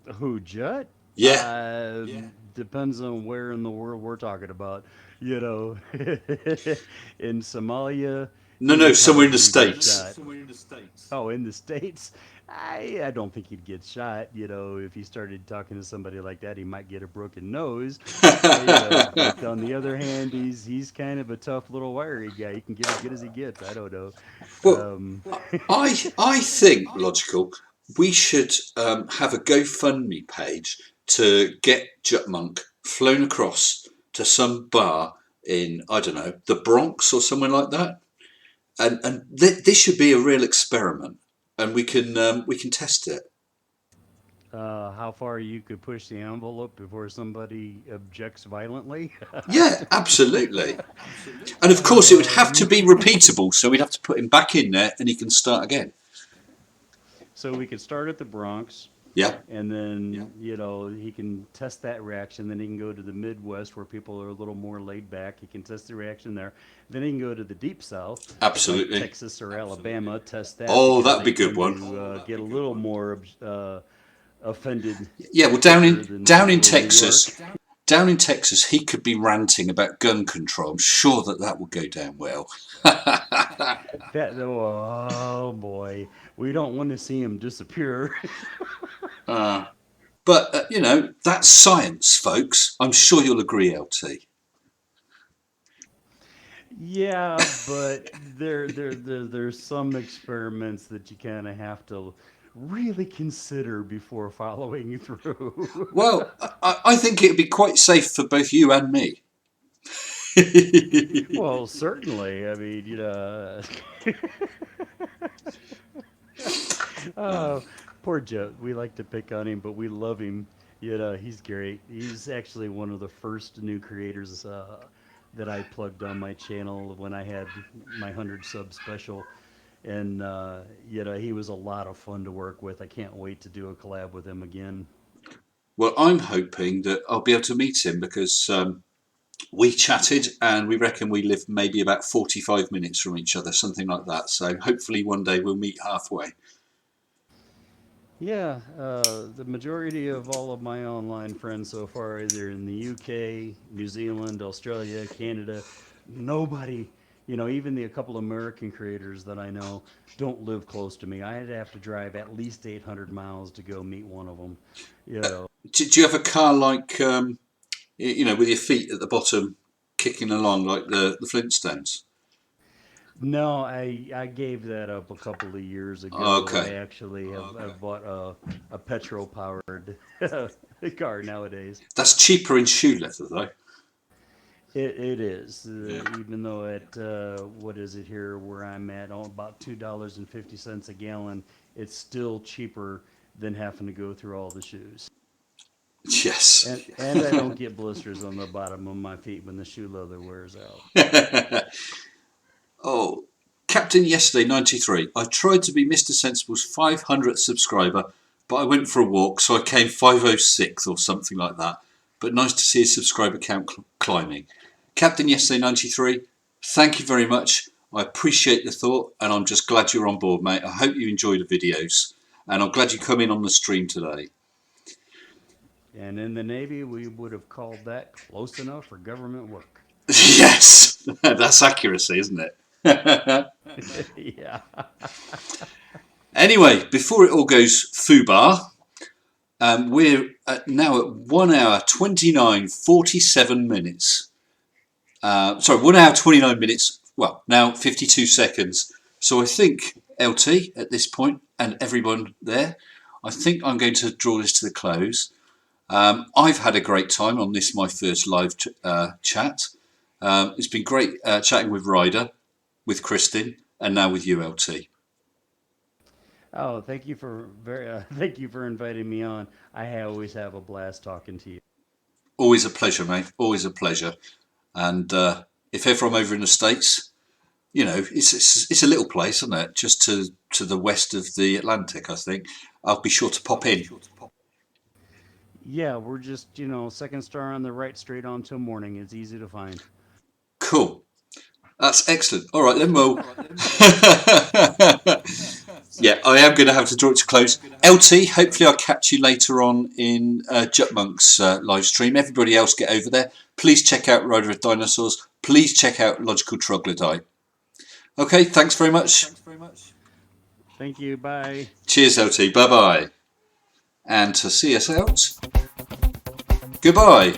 C: Who, Jut?
A: Yeah.
C: Depends on where in the world we're talking about. You know, in Somalia, he
A: No,
C: would
A: somewhere in the
C: probably get
A: States.
C: shot. Oh, in the States? I don't think he'd get shot. If he started talking to somebody like that, he might get a broken nose. But on the other hand, he's kind of a tough little wiry guy. He can get as good as he gets. I don't know.
A: Well,
C: Um,
A: I think, Logical, we should have a GoFundMe page to get Jut Monk flown across to some bar in, I don't know, the Bronx or somewhere like that. And this should be a real experiment, and we can test it.
C: how far you could push the envelope before somebody objects violently?
A: Yeah, absolutely. And of course, it would have to be repeatable, so we'd have to put him back in there, and he can start again.
C: So we could start at the Bronx,
A: Yeah.
C: And then, you know, he can test that reaction. Then he can go to the Midwest where people are a little more laid back. He can test the reaction there. Then he can go to the Deep South, like
A: Absolutely.
C: Texas or Alabama, test that
A: Oh,
C: because
A: that'd
C: they
A: be a good
C: tend
A: one.
C: to get a little more offended
A: Yeah. Well,
C: quicker than
A: down in
C: people in New York.
A: Texas, he could be ranting about gun control. I'm sure that would go down well.
C: That oh boy, we don't want to see him disappear.
A: But you know, that's science, folks. I'm sure you'll agree, LT.
C: Yeah, but there's some experiments that you kind of have to really consider before following through.
A: Well, I think it'd be quite safe for both you and me.
C: Well, certainly. I mean, you know, oh, poor Joe. We like to pick on him, but we love him. You know, he's great. He's actually one of the first new creators that I plugged on my channel when I had my 100 sub special. And, you know, he was a lot of fun to work with. I can't wait to do a collab with him again.
A: Well, I'm hoping that I'll be able to meet him because we chatted and we reckon we live maybe about 45 minutes from each other, something like that. So hopefully one day we'll meet halfway.
C: Yeah, the majority of all of my online friends so far are either in the UK, New Zealand, Australia, Canada. Nobody, you know, even a couple American creators that I know don't live close to me. I'd have to drive at least 800 miles to go meet one of them. You know.
A: Do you have a car like, you know, with your feet at the bottom kicking along like the Flintstones?
C: No, I gave that up a couple of years ago. I
A: Okay.
C: actually have bought a petrol powered car nowadays.
A: That's cheaper in shoe leather though.
C: It is, even though at what is it here where I'm at, oh, about $2.50 a gallon, it's still cheaper than having to go through all the shoes.
A: Yes.
C: And I don't get blisters on the bottom of my feet when the shoe leather wears out.
A: Oh, Captain Yesterday 93. I tried to be Mr. Sensible's 500th subscriber, but I went for a walk, so I came 506th or something like that. But nice to see his subscriber count climbing. Captain Yesterday 93, thank you very much. I appreciate the thought, and I'm just glad you're on board, mate. I hope you enjoy the videos, and I'm glad you come in on the stream today.
C: And in the Navy, we would have called that close enough for government work.
A: Yes, that's accuracy, isn't it?
C: Yeah.
A: Anyway, before it all goes foobar, we're now at 1 hour 29 47 minutes. Sorry, 1 hour 29 minutes. Well, now 52 seconds. So I think, LT, at this point, and everyone there, I think I'm going to draw this to the close. I've had a great time on this, my first live chat. It's been great chatting with Ryder, with Kristin, and now with you, LT.
C: Oh, thank you for thank you for inviting me on. I always have a blast talking to you.
A: Always a pleasure, mate. Always a pleasure. And if ever I'm over in the States, you know, it's a little place, isn't it? Just to the west of the Atlantic, I think. I'll be sure to pop in.
C: Yeah, we're just, you know, second star on the right, straight on till morning. It's easy to find.
A: Cool. That's excellent. All right, then, well. Yeah, I am going to have to draw it to close. LT, hopefully I'll catch you later on in Jutmonk's live stream. Everybody else get over there. Please check out Rider of Dinosaurs. Please check out Logical Troglodyte. Okay, thanks very much.
C: Thank you. Bye.
A: Cheers, LT. Bye-bye. And to see us out, goodbye.